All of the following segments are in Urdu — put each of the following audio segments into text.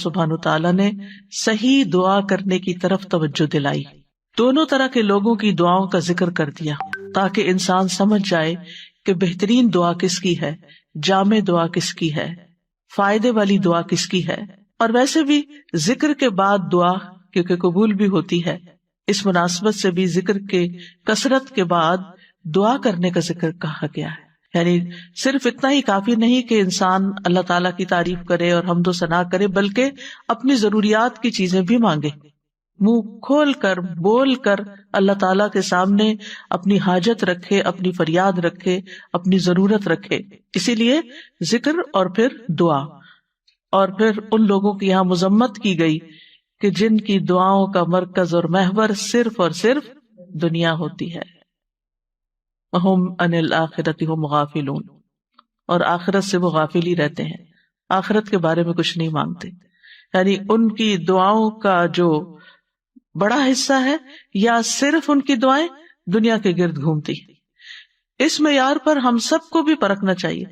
سبحانہ تعالیٰ نے صحیح دعا کرنے کی طرف توجہ دلائی. دونوں طرح کے لوگوں کی دعاؤں کا ذکر کر دیا تاکہ انسان سمجھ جائے کہ بہترین دعا کس کی ہے، جامع دعا کس کی ہے، فائدے والی دعا کس کی ہے. اور ویسے بھی ذکر کے بعد دعا کیونکہ قبول بھی ہوتی ہے، اس مناسبت سے بھی ذکر کے کثرت کے بعد دعا کرنے کا ذکر کہا گیا ہے. یعنی صرف اتنا ہی کافی نہیں کہ انسان اللہ تعالیٰ کی تعریف کرے اور حمد و ثنا کرے، بلکہ اپنی ضروریات کی چیزیں بھی مانگے، منہ کھول کر بول کر اللہ تعالیٰ کے سامنے اپنی حاجت رکھے، اپنی فریاد رکھے، اپنی ضرورت رکھے. اسی لیے ذکر اور پھر دعا. اور پھر ان لوگوں کی یہاں مذمت کی گئی کہ جن کی دعاؤں کا مرکز اور محور صرف اور صرف دنیا ہوتی ہے. وَهُمْ عَنِ الْآخِرَةِ هُمْ غَافِلُونَ، اور آخرت سے وہ غافل ہی رہتے ہیں، آخرت کے بارے میں کچھ نہیں مانگتے. یعنی ان کی دعاؤں کا جو بڑا حصہ ہے یا صرف ان کی دعائیں دنیا کے گرد گھومتی. اس معیار پر ہم سب کو بھی پرکھنا چاہیے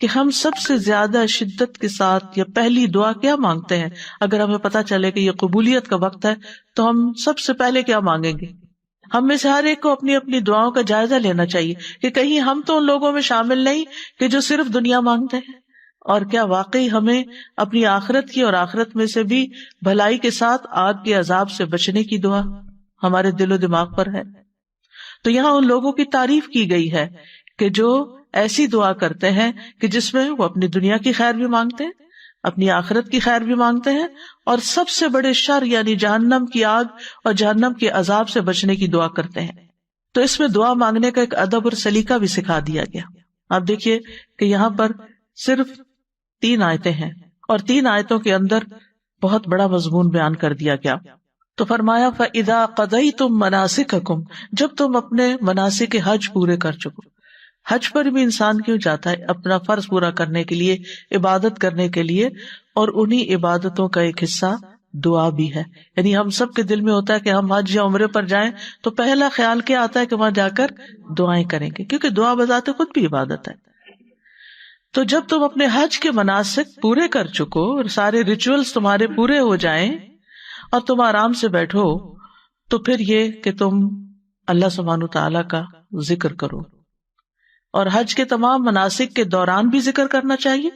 کہ ہم سب سے زیادہ شدت کے ساتھ یا پہلی دعا کیا مانگتے ہیں. اگر ہمیں پتہ چلے کہ یہ قبولیت کا وقت ہے تو ہم سب سے پہلے کیا مانگیں گے. ہم میں سے ہر ایک کو اپنی اپنی دعاؤں کا جائزہ لینا چاہیے کہ کہیں ہم تو ان لوگوں میں شامل نہیں کہ جو صرف دنیا مانگتے ہیں، اور کیا واقعی ہمیں اپنی آخرت کی اور آخرت میں سے بھی بھلائی کے ساتھ آگ کے عذاب سے بچنے کی دعا ہمارے دل و دماغ پر ہے. تو یہاں ان لوگوں کی تعریف کی گئی ہے کہ جو ایسی دعا کرتے ہیں کہ جس میں وہ اپنی دنیا کی خیر بھی مانگتے ہیں، اپنی آخرت کی خیر بھی مانگتے ہیں، اور سب سے بڑے شر یعنی جہنم کی آگ اور جہنم کے عذاب سے بچنے کی دعا کرتے ہیں. تو اس میں دعا مانگنے کا ایک ادب اور سلیقہ بھی سکھا دیا گیا. آپ دیکھیے کہ یہاں پر صرف 3 آیتیں ہیں اور 3 آیتوں کے اندر بہت بڑا مضمون بیان کر دیا گیا. تو فرمایا فَإِذَا قَضَيْتُم مَنَاسِكَكُمْ، جب تم اپنے مناسک حج پورے کر چکو. حج پر بھی انسان کیوں جاتا ہے؟ اپنا فرض پورا کرنے کے لیے، عبادت کرنے کے لیے، اور انہی عبادتوں کا ایک حصہ دعا بھی ہے. یعنی ہم سب کے دل میں ہوتا ہے کہ ہم حج یا عمرے پر جائیں تو پہلا خیال کیا آتا ہے کہ وہاں جا کر دعائیں کریں گے، کیونکہ دعا بذات خود بھی عبادت ہے. تو جب تم اپنے حج کے مناسک پورے کر چکو اور سارے ریچولز تمہارے پورے ہو جائیں اور تم آرام سے بیٹھو، تو پھر یہ کہ تم اللہ سبحانہ تعالیٰ کا ذکر کرو. اور حج کے تمام مناسک کے دوران بھی ذکر کرنا چاہیے،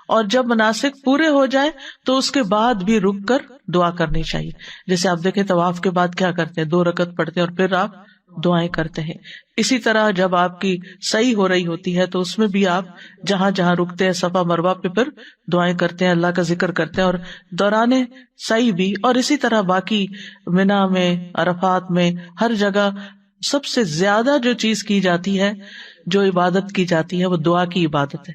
اور جب مناسک پورے ہو جائے تو اس کے بعد بھی رک کر دعا کرنی چاہیے. جیسے آپ دیکھیں طواف کے بعد کیا کرتے ہیں، 2 رکعت پڑھتے ہیں اور پھر آپ دعائیں کرتے ہیں. اسی طرح جب آپ کی سعی ہو رہی ہوتی ہے تو اس میں بھی آپ جہاں جہاں رکتے ہیں صفا مروہ پہ پھر دعائیں کرتے ہیں، اللہ کا ذکر کرتے ہیں، اور دوران سعی بھی. اور اسی طرح باقی منا میں، عرفات میں، ہر جگہ سب سے زیادہ جو چیز کی جاتی ہے، جو عبادت کی جاتی ہے، وہ دعا کی عبادت ہے.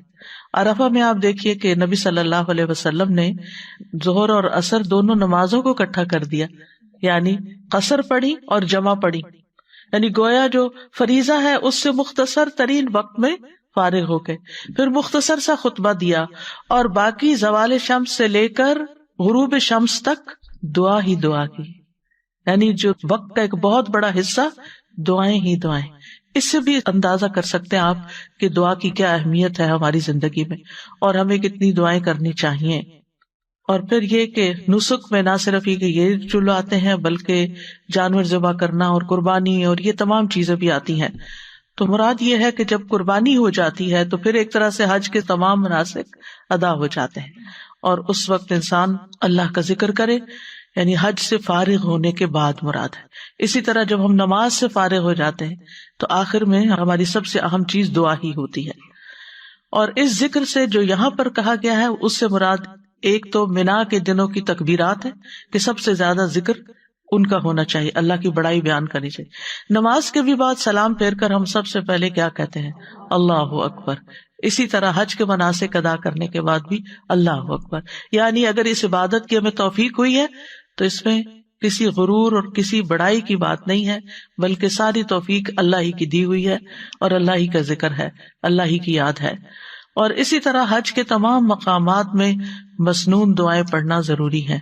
عرفہ میں آپ دیکھیے کہ نبی صلی اللہ علیہ وسلم نے ظہر اور عصر دونوں نمازوں کو اکٹھا کر دیا، یعنی قصر پڑھی اور جمع پڑھی. یعنی گویا جو فریضہ ہے اس سے مختصر ترین وقت میں فارغ ہو کے پھر مختصر سا خطبہ دیا، اور باقی زوال شمس سے لے کر غروب شمس تک دعا ہی دعا کی. یعنی جو وقت کا ایک بہت بڑا حصہ دعائیں ہی دعائیں. اس سے بھی اندازہ کر سکتے ہیں آپ کہ دعا کی کیا اہمیت ہے ہماری زندگی میں، اور ہمیں کتنی دعائیں کرنی چاہیے. اور پھر یہ کہ نسک میں نہ صرف یہ چلو آتے ہیں بلکہ جانور ذبح کرنا اور قربانی اور یہ تمام چیزیں بھی آتی ہیں. تو مراد یہ ہے کہ جب قربانی ہو جاتی ہے تو پھر ایک طرح سے حج کے تمام مناسک ادا ہو جاتے ہیں، اور اس وقت انسان اللہ کا ذکر کرے، یعنی حج سے فارغ ہونے کے بعد مراد ہے. اسی طرح جب ہم نماز سے فارغ ہو جاتے ہیں تو آخر میں ہماری سب سے اہم چیز دعا ہی ہوتی ہے. اور اس ذکر سے جو یہاں پر کہا گیا ہے اس سے مراد ایک تو منا کے دنوں کی تکبیرات ہے کہ سب سے زیادہ ذکر ان کا ہونا چاہیے، اللہ کی بڑائی بیان کرنی چاہیے. نماز کے بھی بعد سلام پھیر کر ہم سب سے پہلے کیا کہتے ہیں؟ اللہ اکبر. اسی طرح حج کے مناسک ادا کرنے کے بعد بھی اللہ اکبر. یعنی اگر اس عبادت کی ہمیں توفیق ہوئی ہے تو اس میں کسی غرور اور کسی بڑائی کی بات نہیں ہے، بلکہ ساری توفیق اللہ ہی کی دی ہوئی ہے، اور اللہ ہی کا ذکر ہے، اللہ ہی کی یاد ہے. اور اسی طرح حج کے تمام مقامات میں مسنون دعائیں پڑھنا ضروری ہے.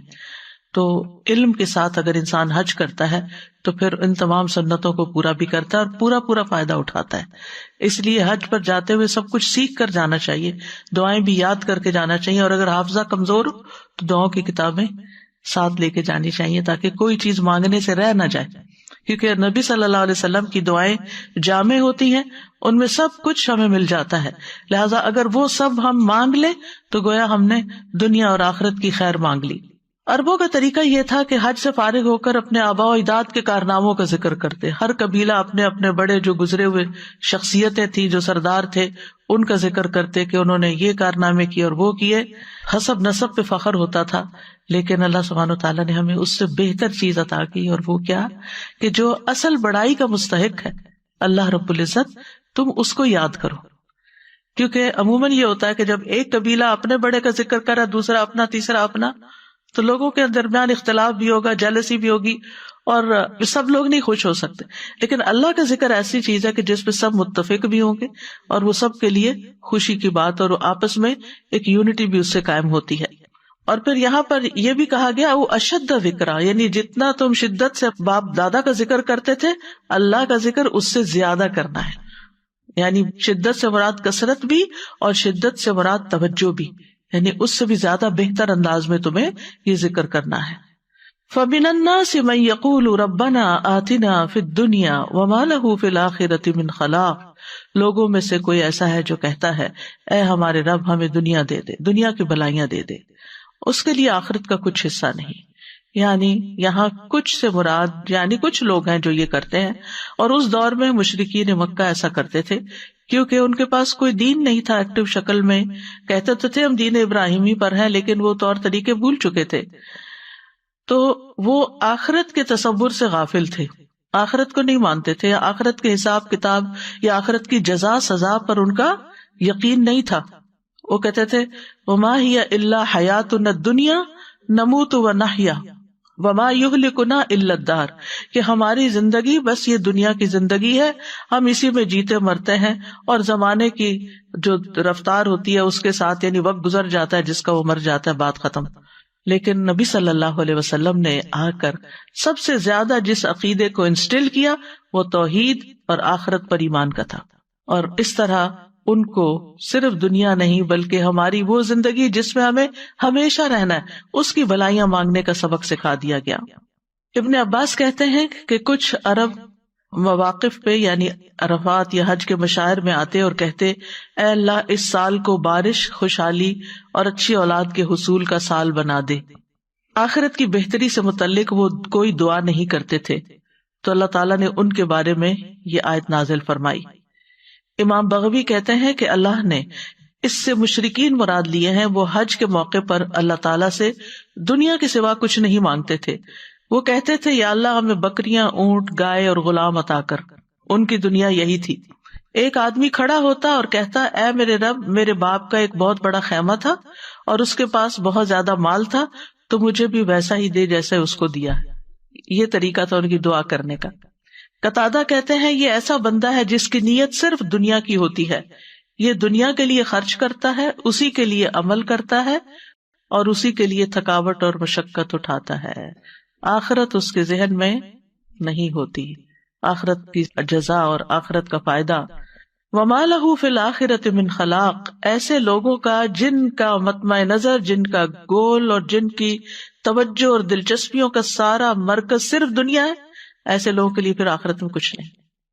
تو علم کے ساتھ اگر انسان حج کرتا ہے تو پھر ان تمام سنتوں کو پورا بھی کرتا ہے اور پورا پورا فائدہ اٹھاتا ہے۔ اس لیے حج پر جاتے ہوئے سب کچھ سیکھ کر جانا چاہیے، دعائیں بھی یاد کر کے جانا چاہیے، اور اگر حافظہ کمزور ہو تو دعاؤں کی کتابیں ساتھ لے کے جانی چاہیے تاکہ کوئی چیز مانگنے سے رہ نہ جائے، کیونکہ نبی صلی اللہ علیہ وسلم کی دعائیں جامع ہوتی ہیں، ان میں سب کچھ ہمیں مل جاتا ہے، لہٰذا اگر وہ سب ہم مانگ لیں تو گویا ہم نے دنیا اور آخرت کی خیر مانگ لی۔ عربوں کا طریقہ یہ تھا کہ حج سے فارغ ہو کر اپنے آباء و اجداد کے کارناموں کا ذکر کرتے، ہر قبیلہ اپنے اپنے بڑے جو گزرے ہوئے شخصیتیں تھیں، جو سردار تھے، ان کا ذکر کرتے کہ انہوں نے یہ کارنامے کیے اور وہ کیے، حسب نسب پہ فخر ہوتا تھا۔ لیکن اللہ سبحانہ وتعالیٰ نے ہمیں اس سے بہتر چیز عطا کی، اور وہ کیا کہ جو اصل بڑائی کا مستحق ہے اللہ رب العزت، تم اس کو یاد کرو، کیونکہ عموماً یہ ہوتا ہے کہ جب ایک قبیلہ اپنے بڑے کا ذکر کرے، دوسرا اپنا، تیسرا اپنا، تو لوگوں کے درمیان اختلاف بھی ہوگا، جیلسی بھی ہوگی، اور سب لوگ نہیں خوش ہو سکتے۔ لیکن اللہ کا ذکر ایسی چیز ہے کہ جس پہ سب متفق بھی ہوں گے اور وہ سب کے لیے خوشی کی بات، اور آپس میں ایک یونٹی بھی اس سے قائم ہوتی ہے۔ اور پھر یہاں پر یہ بھی کہا گیا وہ اشد ذکرا، یعنی جتنا تم شدت سے باپ دادا کا ذکر کرتے تھے، اللہ کا ذکر اس سے زیادہ کرنا ہے، یعنی شدت سے مراد کثرت بھی اور شدت سے مراد توجہ بھی، یعنی اس سے بھی زیادہ بہتر انداز میں تمہیں یہ ذکر کرنا ہے۔ فَمِنَ النَّاسِ مَن يَقُولُ رَبَّنَا آتِنَا فِي الدُّنْيَا وَمَا لَهُ فِي الْآخِرَةِ مِنْ خَلَاقٍ، لوگوں میں سے کوئی ایسا ہے جو کہتا ہے اے ہمارے رب ہمیں دنیا دے دے، دنیا کی بھلائیاں دے دے، اس کے لیے آخرت کا کچھ حصہ نہیں۔ یعنی یہاں کچھ سے مراد یعنی کچھ لوگ ہیں جو یہ کرتے ہیں، اور اس دور میں مشرکین مکہ ایسا کرتے تھے کیونکہ ان کے پاس کوئی دین نہیں تھا ایکٹیو شکل میں، کہتے تو تھے ہم دین ابراہیمی پر ہیں، لیکن وہ طور طریقے بھول چکے تھے، تو وہ آخرت کے تصور سے غافل تھے، آخرت کو نہیں مانتے تھے، یا آخرت کے حساب کتاب یا آخرت کی جزا سزا پر ان کا یقین نہیں تھا۔ وہ کہتے تھے وما ہی الا حیاتنا الدنیا نموت ونحیا وما یہلکنا الا الدہر، کہ ہماری زندگی بس یہ دنیا کی زندگی ہے، ہم اسی میں جیتے مرتے ہیں، اور زمانے کی جو رفتار ہوتی ہے اس کے ساتھ یعنی وقت گزر جاتا ہے، جس کا وہ مر جاتا ہے، بات ختم۔ لیکن نبی صلی اللہ علیہ وسلم نے آ کر سب سے زیادہ جس عقیدے کو انسٹل کیا وہ توحید اور آخرت پر ایمان کا تھا، اور اس طرح ان کو صرف دنیا نہیں بلکہ ہماری وہ زندگی جس میں ہمیں ہمیشہ رہنا ہے اس کی بھلائیاں مانگنے کا سبق سکھا دیا گیا۔ ابن عباس کہتے ہیں کہ کچھ عرب مواقف پہ یعنی عرفات یا حج کے مشاعر میں آتے اور کہتے اے اللہ اس سال کو بارش، خوشحالی اور اچھی اولاد کے حصول کا سال بنا دے۔ آخرت کی بہتری سے متعلق وہ کوئی دعا نہیں کرتے تھے، تو اللہ تعالیٰ نے ان کے بارے میں یہ آیت نازل فرمائی۔ امام بغوی کہتے ہیں کہ اللہ نے اس سے مشرکین مراد لیے ہیں وہ حج کے موقع پر اللہ تعالیٰ سے دنیا کے سوا کچھ نہیں مانگتے تھے، وہ کہتے تھے یا اللہ ہمیں بکریاں، اونٹ، گائے اور غلام عطا کر۔ ان کی دنیا یہی تھی۔ ایک آدمی کھڑا ہوتا اور کہتا اے میرے رب میرے باپ کا ایک بہت بڑا خیمہ تھا اور اس کے پاس بہت زیادہ مال تھا، تو مجھے بھی ویسا ہی دے جیسے اس کو دیا۔ یہ طریقہ تھا ان کی دعا کرنے کا۔ قتادہ کہتے ہیں یہ ایسا بندہ ہے جس کی نیت صرف دنیا کی ہوتی ہے، یہ دنیا کے لیے خرچ کرتا ہے، اسی کے لیے عمل کرتا ہے اور اسی کے لیے تھکاوٹ اور مشقت اٹھاتا ہے، آخرت اس کے ذہن میں نہیں ہوتی، آخرت کی جزا اور آخرت کا فائدہ۔ وَمَا لَهُ فِي الْآخِرَةِ مِنْ خَلَاقٍ، ایسے لوگوں کا جن کا مطمع نظر، جن کا گول اور جن کی توجہ اور دلچسپیوں کا سارا مرکز صرف دنیا ہے، ایسے لوگوں کے لیے پھر آخرت میں کچھ نہیں۔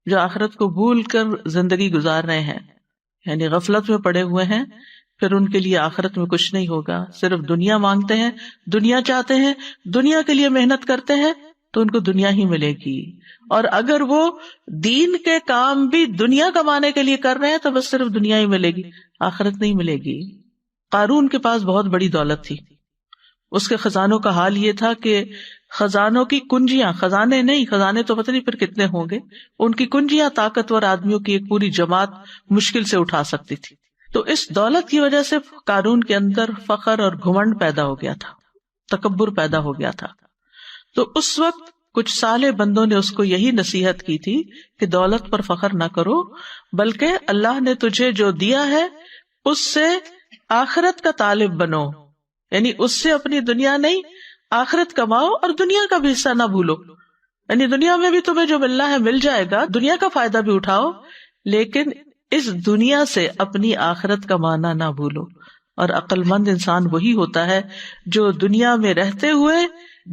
جو آخرت کو بھول کر زندگی گزار رہے ہیں یعنی غفلت میں پڑے ہوئے ہیں، پھر ان کے لیے آخرت میں کچھ نہیں ہوگا، صرف دنیا مانگتے ہیں، دنیا چاہتے ہیں، دنیا کے لیے محنت کرتے ہیں تو ان کو دنیا ہی ملے گی، اور اگر وہ دین کے کام بھی دنیا کمانے کے لیے کر رہے ہیں تو بس صرف دنیا ہی ملے گی، آخرت نہیں ملے گی۔ قارون کے پاس بہت بڑی دولت تھی، اس کے خزانوں کا حال یہ تھا کہ خزانوں کی کنجیاں، خزانے نہیں، خزانے تو پتہ نہیں پھر کتنے ہوں گے، ان کی کنجیاں طاقتور آدمیوں کی ایک پوری جماعت مشکل سے اٹھا سکتی تھی۔ تو اس دولت کی وجہ سے قارون کے اندر فخر اور گھمنڈ پیدا ہو گیا تھا، تکبر پیدا ہو گیا تھا۔ تو اس وقت کچھ صالح بندوں نے اس کو یہی نصیحت کی تھی کہ دولت پر فخر نہ کرو، بلکہ اللہ نے تجھے جو دیا ہے اس سے آخرت کا طالب بنو، یعنی اس سے اپنی دنیا نہیں آخرت کماؤ اور دنیا کا بھی حصہ نہ بھولو. یعنی دنیا میں بھی تمہیں جو ملنا ہے مل جائے گا، دنیا کا فائدہ بھی اٹھاؤ، لیکن اس دنیا سے اپنی آخرت کمانا نہ بھولو. اور عقل مند انسان وہی ہوتا ہے جو دنیا میں رہتے ہوئے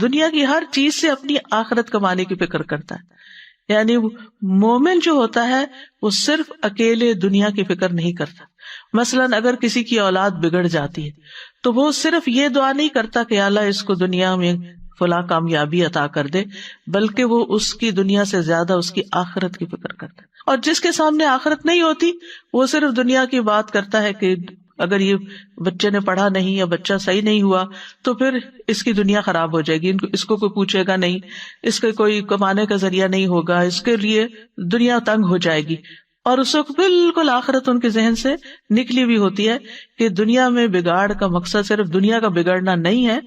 دنیا کی ہر چیز سے اپنی آخرت کمانے کی فکر کرتا ہے. یعنی مومن جو ہوتا ہے وہ صرف اکیلے دنیا کی فکر نہیں کرتا. مثلاً اگر کسی کی اولاد بگڑ جاتی ہے تو وہ صرف یہ دعا نہیں کرتا کہ اللہ اس کو دنیا میں فلاں کامیابی عطا کر دے، بلکہ وہ اس کی دنیا سے زیادہ اس کی آخرت کی فکر کرتا ہے. اور جس کے سامنے آخرت نہیں ہوتی وہ صرف دنیا کی بات کرتا ہے کہ اگر یہ بچے نے پڑھا نہیں یا بچہ صحیح نہیں ہوا تو پھر اس کی دنیا خراب ہو جائے گی، اس کو کوئی پوچھے گا نہیں، اس کے کوئی کمانے کا ذریعہ نہیں ہوگا، اس کے لیے دنیا تنگ ہو جائے گی. اور اس وقت بالکل آخرت ان کے ذہن سے نکلی ہوئی ہوتی ہے کہ دنیا میں بگاڑ کا مقصد صرف دنیا کا بگڑنا نہیں ہے،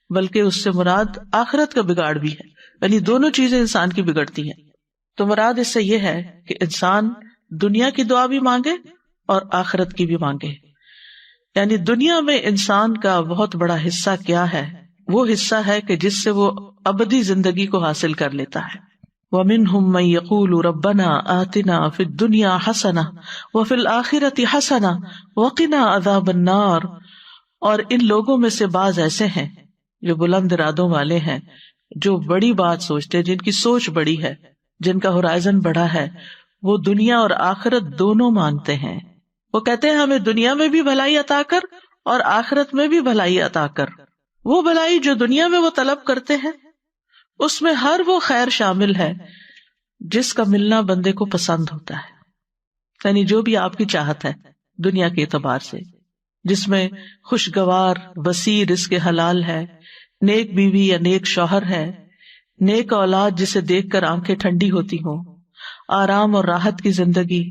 بلکہ اس سے مراد آخرت کا بگاڑ بھی ہے. یعنی دونوں چیزیں انسان کی بگڑتی ہیں. تو مراد اس سے یہ ہے کہ انسان دنیا کی دعا بھی مانگے اور آخرت کی بھی مانگے. یعنی دنیا میں انسان کا بہت بڑا حصہ کیا ہے؟ وہ حصہ ہے کہ جس سے وہ ابدی زندگی کو حاصل کر لیتا ہے. وَمِنْهُمْ مَنْ يَقُولُ رَبَّنَا آتِنَا فِي الدُّنْيَا حَسَنَةً وَفِي الْآخِرَةِ حَسَنَةً وَقِنَا عَذَابَ النَّارِ. اور ان لوگوں میں سے بعض ایسے ہیں جو بلند ارادوں والے ہیں، جو بڑی بات سوچتے ہیں، جن کی سوچ بڑی ہے، جن کا ہورائزن بڑا ہے، وہ دنیا اور آخرت دونوں مانگتے ہیں. وہ کہتے ہیں ہمیں دنیا میں بھی بھلائی عطا کر اور آخرت میں بھی بھلائی عطا کر. وہ بھلائی جو دنیا میں وہ طلب کرتے ہیں اس میں ہر وہ خیر شامل ہے جس کا ملنا بندے کو پسند ہوتا ہے. یعنی جو بھی آپ کی چاہت ہے دنیا کے اعتبار سے، جس میں خوشگوار وسیع رزق حلال ہے، نیک بیوی یا نیک شوہر ہے، نیک اولاد جسے دیکھ کر آنکھیں ٹھنڈی ہوتی ہوں، آرام اور راحت کی زندگی،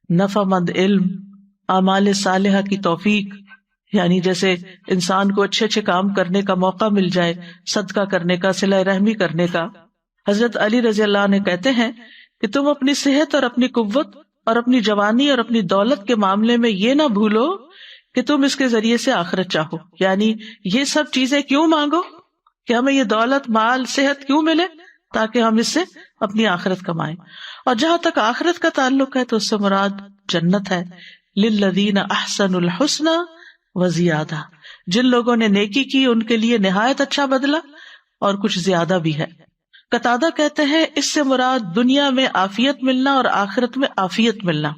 نفع مند علم، اعمال صالحہ کی توفیق، یعنی جیسے انسان کو اچھے اچھے کام کرنے کا موقع مل جائے، صدقہ کرنے کا، صلہ رحمی کرنے کا. حضرت علی رضی اللہ عنہ کہتے ہیں کہ تم اپنی صحت اور اپنی قوت اور اپنی جوانی اور اپنی دولت کے معاملے میں یہ نہ بھولو کہ تم اس کے ذریعے سے آخرت چاہو. یعنی یہ سب چیزیں کیوں مانگو کہ ہمیں یہ دولت، مال، صحت کیوں ملے؟ تاکہ ہم اس سے اپنی آخرت کمائیں. اور جہاں تک آخرت کا تعلق ہے تو اس سے مراد جنت ہے. للذین احسنوا الحسنی وزیادہ. جن لوگوں نے نیکی کی ان کے لیے نہایت اچھا بدلہ اور کچھ زیادہ بھی ہے. قتادہ کہتے ہیں اس سے مراد دنیا میں عافیت ملنا اور آخرت میں عافیت ملنا.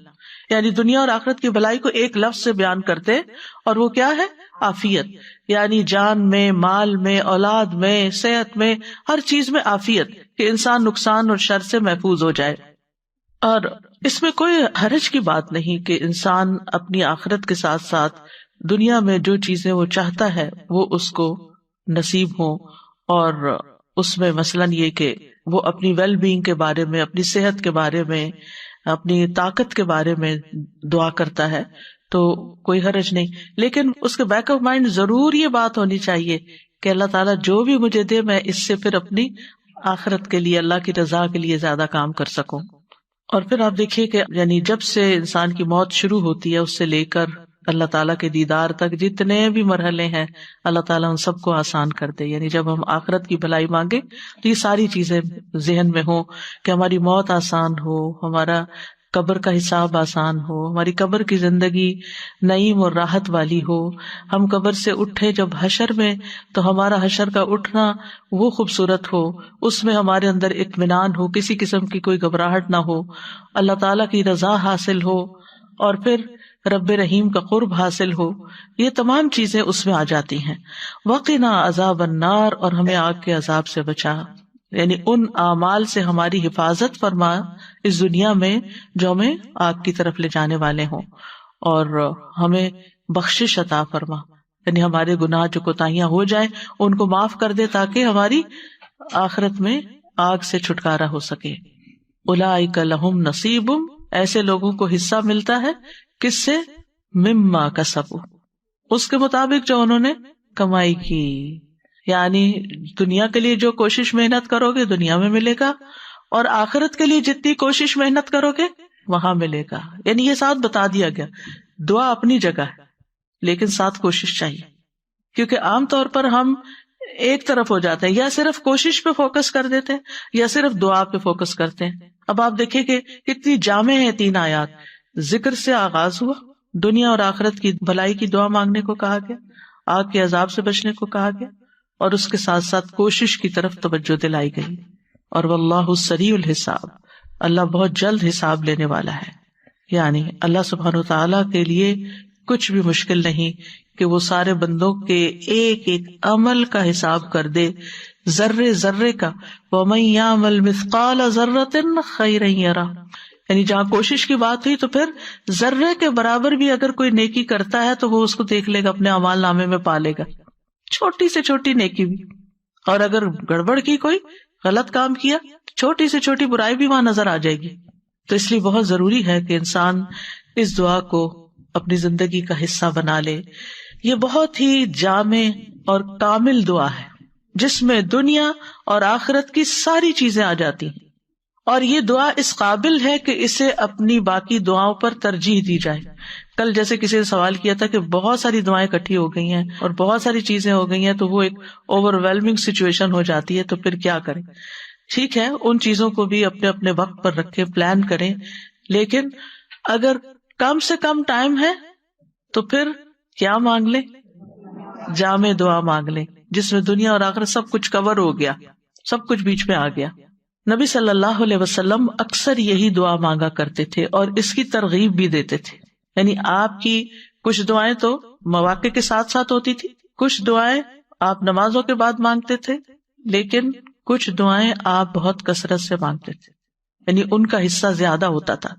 یعنی دنیا اور آخرت کی بھلائی کو ایک لفظ سے بیان کرتے، اور وہ کیا ہے؟ عافیت. یعنی جان میں، مال میں، اولاد میں، صحت میں، ہر چیز میں عافیت، کہ انسان نقصان اور شر سے محفوظ ہو جائے. اور اس میں کوئی حرج کی بات نہیں کہ انسان اپنی آخرت کے ساتھ ساتھ دنیا میں جو چیزیں وہ چاہتا ہے وہ اس کو نصیب ہوں. اور اس میں مثلاً یہ کہ وہ اپنی ویل بینگ کے بارے میں، اپنی صحت کے بارے میں، اپنی طاقت کے بارے میں دعا کرتا ہے تو کوئی حرج نہیں. لیکن اس کے بیک آف مائنڈ ضرور یہ بات ہونی چاہیے کہ اللہ تعالیٰ جو بھی مجھے دے میں اس سے پھر اپنی آخرت کے لیے، اللہ کی رضا کے لیے زیادہ کام کر سکوں. اور پھر آپ دیکھیے کہ یعنی جب سے انسان کی موت شروع ہوتی ہے اس سے لے کر اللہ تعالیٰ کے دیدار تک جتنے بھی مرحلے ہیں اللہ تعالیٰ ان سب کو آسان کر دے. یعنی جب ہم آخرت کی بھلائی مانگے تو یہ ساری چیزیں ذہن میں ہوں کہ ہماری موت آسان ہو، ہمارا قبر کا حساب آسان ہو، ہماری قبر کی زندگی نعیم اور راحت والی ہو، ہم قبر سے اٹھے جب حشر میں تو ہمارا حشر کا اٹھنا وہ خوبصورت ہو، اس میں ہمارے اندر اطمینان ہو، کسی قسم کی کوئی گھبراہٹ نہ ہو، اللہ تعالیٰ کی رضا حاصل ہو، اور پھر رب رحیم کا قرب حاصل ہو. یہ تمام چیزیں اس میں آ جاتی ہیں. وقنا عذاب النار، اور ہمیں آگ کے عذاب سے بچا. یعنی ان اعمال سے ہماری حفاظت فرما اس دنیا میں جو ہمیں آگ کی طرف لے جانے والے ہوں، اور ہمیں بخشش عطا فرما. یعنی ہمارے گناہ جو کوتاہیاں ہو جائیں ان کو معاف کر دے تاکہ ہماری آخرت میں آگ سے چھٹکارا ہو سکے. اولئک لہم نصیب، ایسے لوگوں کو حصہ ملتا ہے کس سے؟ مما کسبوا، اس کے مطابق جو انہوں نے کمائی کی. یعنی دنیا کے لیے جو کوشش محنت کرو گے دنیا میں ملے گا، اور آخرت کے لیے جتنی کوشش محنت کرو گے وہاں ملے گا. یعنی یہ ساتھ بتا دیا گیا. دعا اپنی جگہ ہے لیکن ساتھ کوشش چاہیے، کیونکہ عام طور پر ہم ایک طرف ہو جاتے ہیں، یا صرف کوشش پہ فوکس کر دیتے ہیں یا صرف دعا پہ فوکس کرتے ہیں۔ اب آپ دیکھیں کہ کتنی جامع ہے تین آیات، ذکر سے آغاز ہوا، دنیا اور آخرت کی بھلائی کی دعا مانگنے کو کہا گیا، آگ کے عذاب سے بچنے کو کہا گیا، اور اس کے ساتھ ساتھ کوشش کی طرف توجہ دلائی گئی۔ اور واللہ سریع الحساب، اللہ بہت جلد حساب لینے والا ہے، یعنی اللہ سبحانہ وتعالیٰ کے لیے کچھ بھی مشکل نہیں کہ وہ سارے بندوں کے ایک ایک عمل کا حساب کر دے، ذرے ذرے کا۔ وَمَن يَعْمَلْ مِثْقَالَ ذَرَّةٍ خَيْرًا يَرَهُ، یعنی جہاں کوشش کی بات ہوئی تو پھر ذرے کے برابر بھی اگر کوئی نیکی کرتا ہے تو وہ اس کو دیکھ لے گا، اپنے اعمال نامے میں پا لے گا، چھوٹی سے چھوٹی نیکی بھی۔ اور اگر گڑبڑ کی، کوئی غلط کام کیا، چھوٹی سے چھوٹی برائی بھی وہاں نظر آ جائے گی۔ تو اس لیے بہت ضروری ہے کہ انسان اس دعا کو اپنی زندگی کا حصہ بنا لے۔ یہ بہت ہی جامع اور کامل دعا ہے جس میں دنیا اور آخرت کی ساری چیزیں آ جاتی ہیں، اور یہ دعا اس قابل ہے کہ اسے اپنی باقی دعاؤں پر ترجیح دی جائے۔ کل جیسے کسی نے سوال کیا تھا کہ بہت ساری دعائیں اکٹھی ہو گئی ہیں اور بہت ساری چیزیں ہو گئی ہیں تو وہ ایک اوور ویلمنگ سچویشن ہو جاتی ہے، تو پھر کیا کریں؟ ٹھیک ہے، ان چیزوں کو بھی اپنے اپنے وقت پر رکھیں، پلان کریں، لیکن اگر کم سے کم ٹائم ہے تو پھر کیا مانگ لیں؟ جامع دعا مانگ لیں جس میں دنیا اور آخرت سب کچھ کور ہو گیا، سب کچھ بیچ میں آ گیا۔ نبی صلی اللہ علیہ وسلم اکثر یہی دعا مانگا کرتے تھے اور اس کی ترغیب بھی دیتے تھے، یعنی آپ کی کچھ دعائیں تو مواقع کے ساتھ ساتھ ہوتی تھی، کچھ دعائیں آپ نمازوں کے بعد مانگتے تھے، لیکن کچھ دعائیں آپ بہت کثرت سے مانگتے تھے، یعنی ان کا حصہ زیادہ ہوتا تھا۔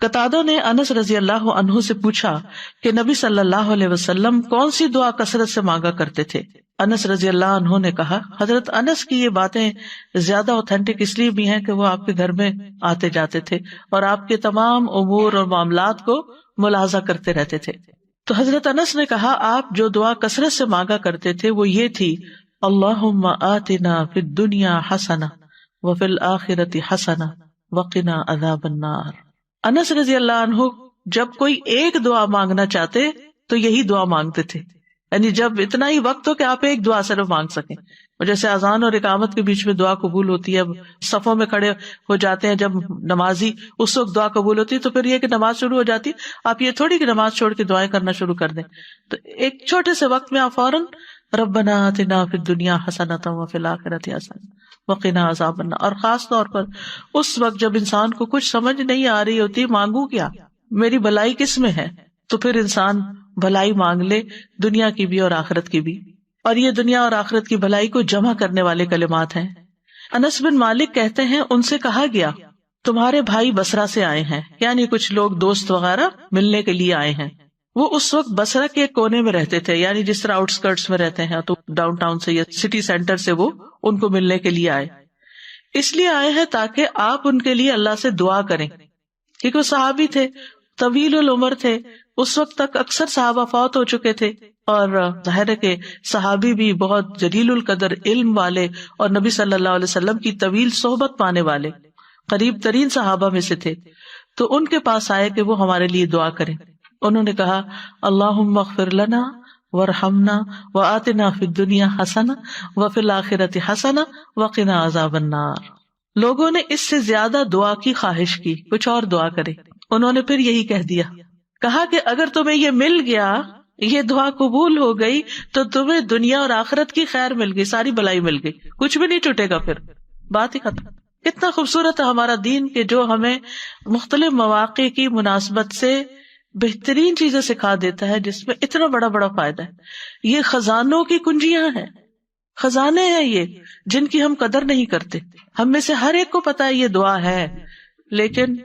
قتادہ نے انس رضی اللہ عنہ سے پوچھا کہ نبی صلی اللہ علیہ وسلم کون سی دعا کثرت سے مانگا کرتے تھے؟ انس رضی اللہ عنہ نے کہا، حضرت انس کی یہ باتیں زیادہ اوتھینٹک اس لیے بھی ہیں کہ وہ آپ کے گھر میں آتے جاتے تھے اور آپ کے تمام امور اور معاملات کو ملاحظہ کرتے رہتے تھے۔ تو حضرت انس نے کہا، آپ جو دعا کثرت سے مانگا کرتے تھے وہ یہ تھی، اللہم آتنا فی الدنیا حسنہ وفی الآخرۃ حسنہ وقنا عذاب النار۔ انس رضی اللہ عنہ جب کوئی ایک دعا مانگنا چاہتے تو یہی دعا مانگتے تھے، یعنی جب اتنا ہی وقت ہو کہ آپ ایک دعا صرف مانگ سکیں، جیسے اذان اور اقامت کے بیچ میں دعا قبول ہوتی ہے، صفوں میں کھڑے ہو جاتے ہیں جب نمازی، اس وقت دعا قبول ہوتی ہے، تو پھر یہ کہ نماز شروع ہو جاتی، آپ یہ تھوڑی کہ نماز چھوڑ کے دعائیں کرنا شروع کر دیں، تو ایک چھوٹے سے وقت میں آپ فوراً ربنا آتنا فی الدنیا حسنۃ وفی الآخرۃ حسنۃ وقنا عذاب النار۔ اور خاص طور پر اس وقت جب انسان کو کچھ سمجھ نہیں آ رہی ہوتی، مانگوں کیا، میری بھلائی کس میں ہے، تو پھر انسان بھلائی مانگ لے، دنیا کی بھی اور آخرت کی بھی، اور یہ دنیا اور آخرت کی بھلائی کو جمع کرنے والے کلمات ہیں۔ انس بن مالک کہتے ہیں، ان سے کہا گیا تمہارے بھائی بصرہ سے آئے ہیں، یعنی کچھ لوگ دوست وغیرہ ملنے کے لیے آئے ہیں۔ وہ اس وقت بصرہ کے کونے میں رہتے تھے، یعنی جس طرح آؤٹ اسکرٹس میں رہتے ہیں، تو ڈاؤن ٹاؤن سے یا سٹی سینٹر سے وہ ان کو ملنے کے لیے آئے، اس لیے آئے ہیں تاکہ آپ ان کے لیے اللہ سے دعا کریں، کیونکہ وہ صحابی تھے، طویل العمر تھے، اس وقت تک اکثر صحابہ فوت ہو چکے تھے، اور ظاہر ہے کہ صحابی بھی بہت جلیل القدر علم والے اور نبی صلی اللہ علیہ وسلم کی طویل صحبت پانے والے قریب ترین صحابہ میں سے تھے، تو ان کے پاس آئے کہ وہ ہمارے لیے دعا کریں۔ انہوں نے کہا، اللہم اغفر لنا وارحمنا وآتنا فی الدنیا حسنہ وفی الآخرۃ حسنہ وقنا عذاب النار۔ لوگوں نے اس سے زیادہ دعا کی خواہش کی، کچھ اور دعا کرے، انہوں نے پھر یہی کہہ دیا، کہا کہ اگر تمہیں یہ مل گیا، یہ دعا قبول ہو گئی، تو تمہیں دنیا اور آخرت کی خیر مل گئی، ساری بلائی مل گئی، کچھ بھی نہیں ٹوٹے گا، پھر بات ہی ختم۔ کتنا خوبصورت ہے ہمارا دین کہ جو ہمیں مختلف مواقع کی مناسبت سے بہترین چیزیں سکھا دیتا ہے، جس میں اتنا بڑا بڑا فائدہ ہے۔ یہ خزانوں کی کنجیاں ہیں، خزانے ہیں یہ، جن کی ہم قدر نہیں کرتے۔ ہم میں سے ہر ایک کو پتا ہے یہ دعا ہے، لیکن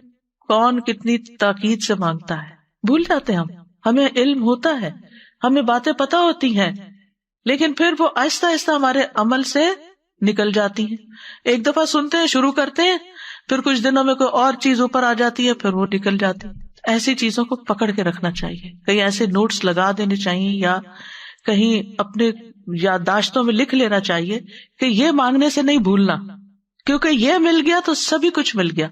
کون کتنی تاکید سے مانگتا ہے، بھول جاتے ہیں ہمیں علم ہوتا ہے، ہمیں باتیں پتا ہوتی ہیں، لیکن پھر وہ آہستہ آہستہ ہمارے عمل سے نکل جاتی ہیں۔ ایک دفعہ سنتے ہیں، شروع کرتے ہیں، پھر کچھ دنوں میں کوئی اور چیز اوپر آ جاتی ہے، پھر وہ نکل جاتی ہے۔ ایسی چیزوں کو پکڑ کے رکھنا چاہیے، کہیں ایسے نوٹس لگا دینے چاہیے یا کہیں اپنے یادداشتوں میں لکھ لینا چاہیے کہ یہ مانگنے سے نہیں بھولنا، کیونکہ یہ مل گیا تو سبھی کچھ مل گیا۔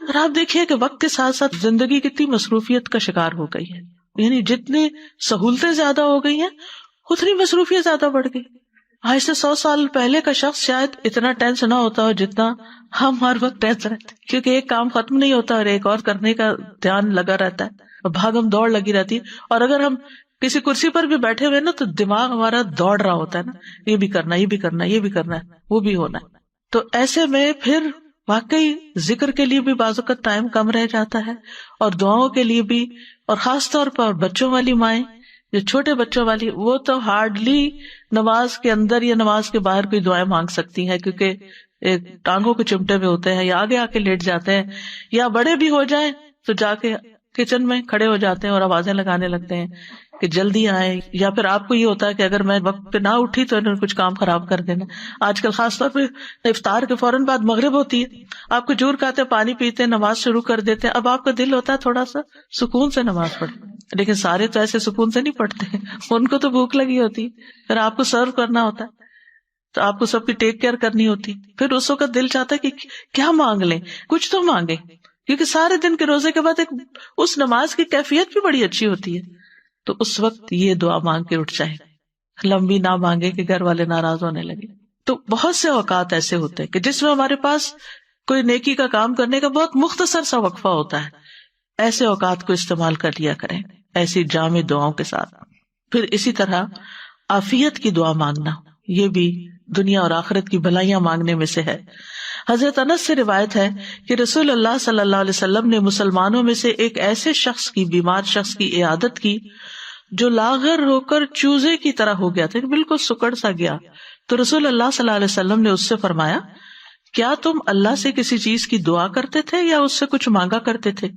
اور آپ دیکھیے کہ وقت کے ساتھ ساتھ زندگی کتنی مصروفیت کا شکار ہو گئی ہے، یعنی جتنی سہولتیں زیادہ ہو گئی ہیں اتنی مصروفیت زیادہ بڑھ گئی۔ آج سے 100 سال پہلے کا شخص شاید اتنا ٹینس نہ ہوتا ہو جتنا ہم ہر وقت ٹینس رہتے، کیونکہ ایک کام ختم نہیں ہوتا اور ایک اور کرنے کا دھیان لگا رہتا ہے اور بھاگم دوڑ لگی رہتی ہے. اور اگر ہم کسی کرسی پر بھی بیٹھے ہوئے نا تو دماغ ہمارا دوڑ رہا ہوتا ہے نا، یہ بھی کرنا، یہ بھی کرنا، یہ بھی کرنا ہے، وہ بھی ہونا ہے. تو ایسے میں پھر واقعی ذکر کے لیے بھی بعض اوقات ٹائم کم رہ جاتا ہے، اور دعاؤں کے لیے بھی. اور خاص طور پر بچوں والی مائیں، جو چھوٹے بچوں والی، وہ تو ہارڈلی نماز کے اندر یا نماز کے باہر کوئی دعائیں مانگ سکتی ہیں، کیونکہ ٹانگوں کو چمٹے ہوئے ہوتے ہیں یا آگے آ کے لیٹ جاتے ہیں، یا بڑے بھی ہو جائیں تو جا کے کچن میں کھڑے ہو جاتے ہیں اور آوازیں لگانے لگتے ہیں کہ جلدی آئیں. یا پھر آپ کو یہ ہوتا ہے کہ اگر میں وقت پہ نہ اٹھی تو انہوں نے کچھ کام خراب کر دینا. آج کل خاص طور پہ افطار کے فوراً بعد مغرب ہوتی ہے، آپ کو جور کھاتے پانی پیتے نماز شروع کر دیتے ہیں. اب آپ کا دل ہوتا ہے تھوڑا سا سکون سے نماز پڑھے، لیکن سارے تو ایسے سکون سے نہیں پڑھتے، ان کو تو بھوک لگی ہوتی ہے، پھر آپ کو سرو کرنا ہوتا ہے تو آپ کو سب کی ٹیک کیئر کرنی ہوتی. پھر اس وقت دل چاہتا ہے کہ کیا مانگ لیں، کچھ تو مانگے، کیونکہ سارے دن کے روزے کے بعد اس نماز کی کیفیت بھی بڑی اچھی ہوتی ہے. تو اس وقت یہ دعا مانگ کے اٹھ جائے، لمبی نہ مانگے کہ گھر والے ناراض ہونے لگے. تو بہت سے اوقات ایسے ہوتے ہیں کہ جس میں ہمارے پاس کوئی نیکی کا کام کرنے کا بہت مختصر سا وقفہ ہوتا ہے، ایسے اوقات کو استعمال کر لیا کریں ایسی جامع دعاؤں کے ساتھ. پھر اسی طرح عافیت کی دعا مانگنا، یہ بھی دنیا اور آخرت کی بھلائیاں مانگنے میں سے ہے. حضرت انس سے روایت ہے کہ رسول اللہ صلی اللہ علیہ وسلم نے مسلمانوں میں سے ایک ایسے شخص کی، بیمار شخص کی عیادت کی جو لاغر ہو کر چوزے کی طرح ہو گیا تھا، بالکل سکڑ سا گیا. تو رسول اللہ صلی اللہ علیہ وسلم نے اس سے فرمایا، کیا تم اللہ سے کسی چیز کی دعا کرتے تھے یا اس سے کچھ مانگا کرتے تھے؟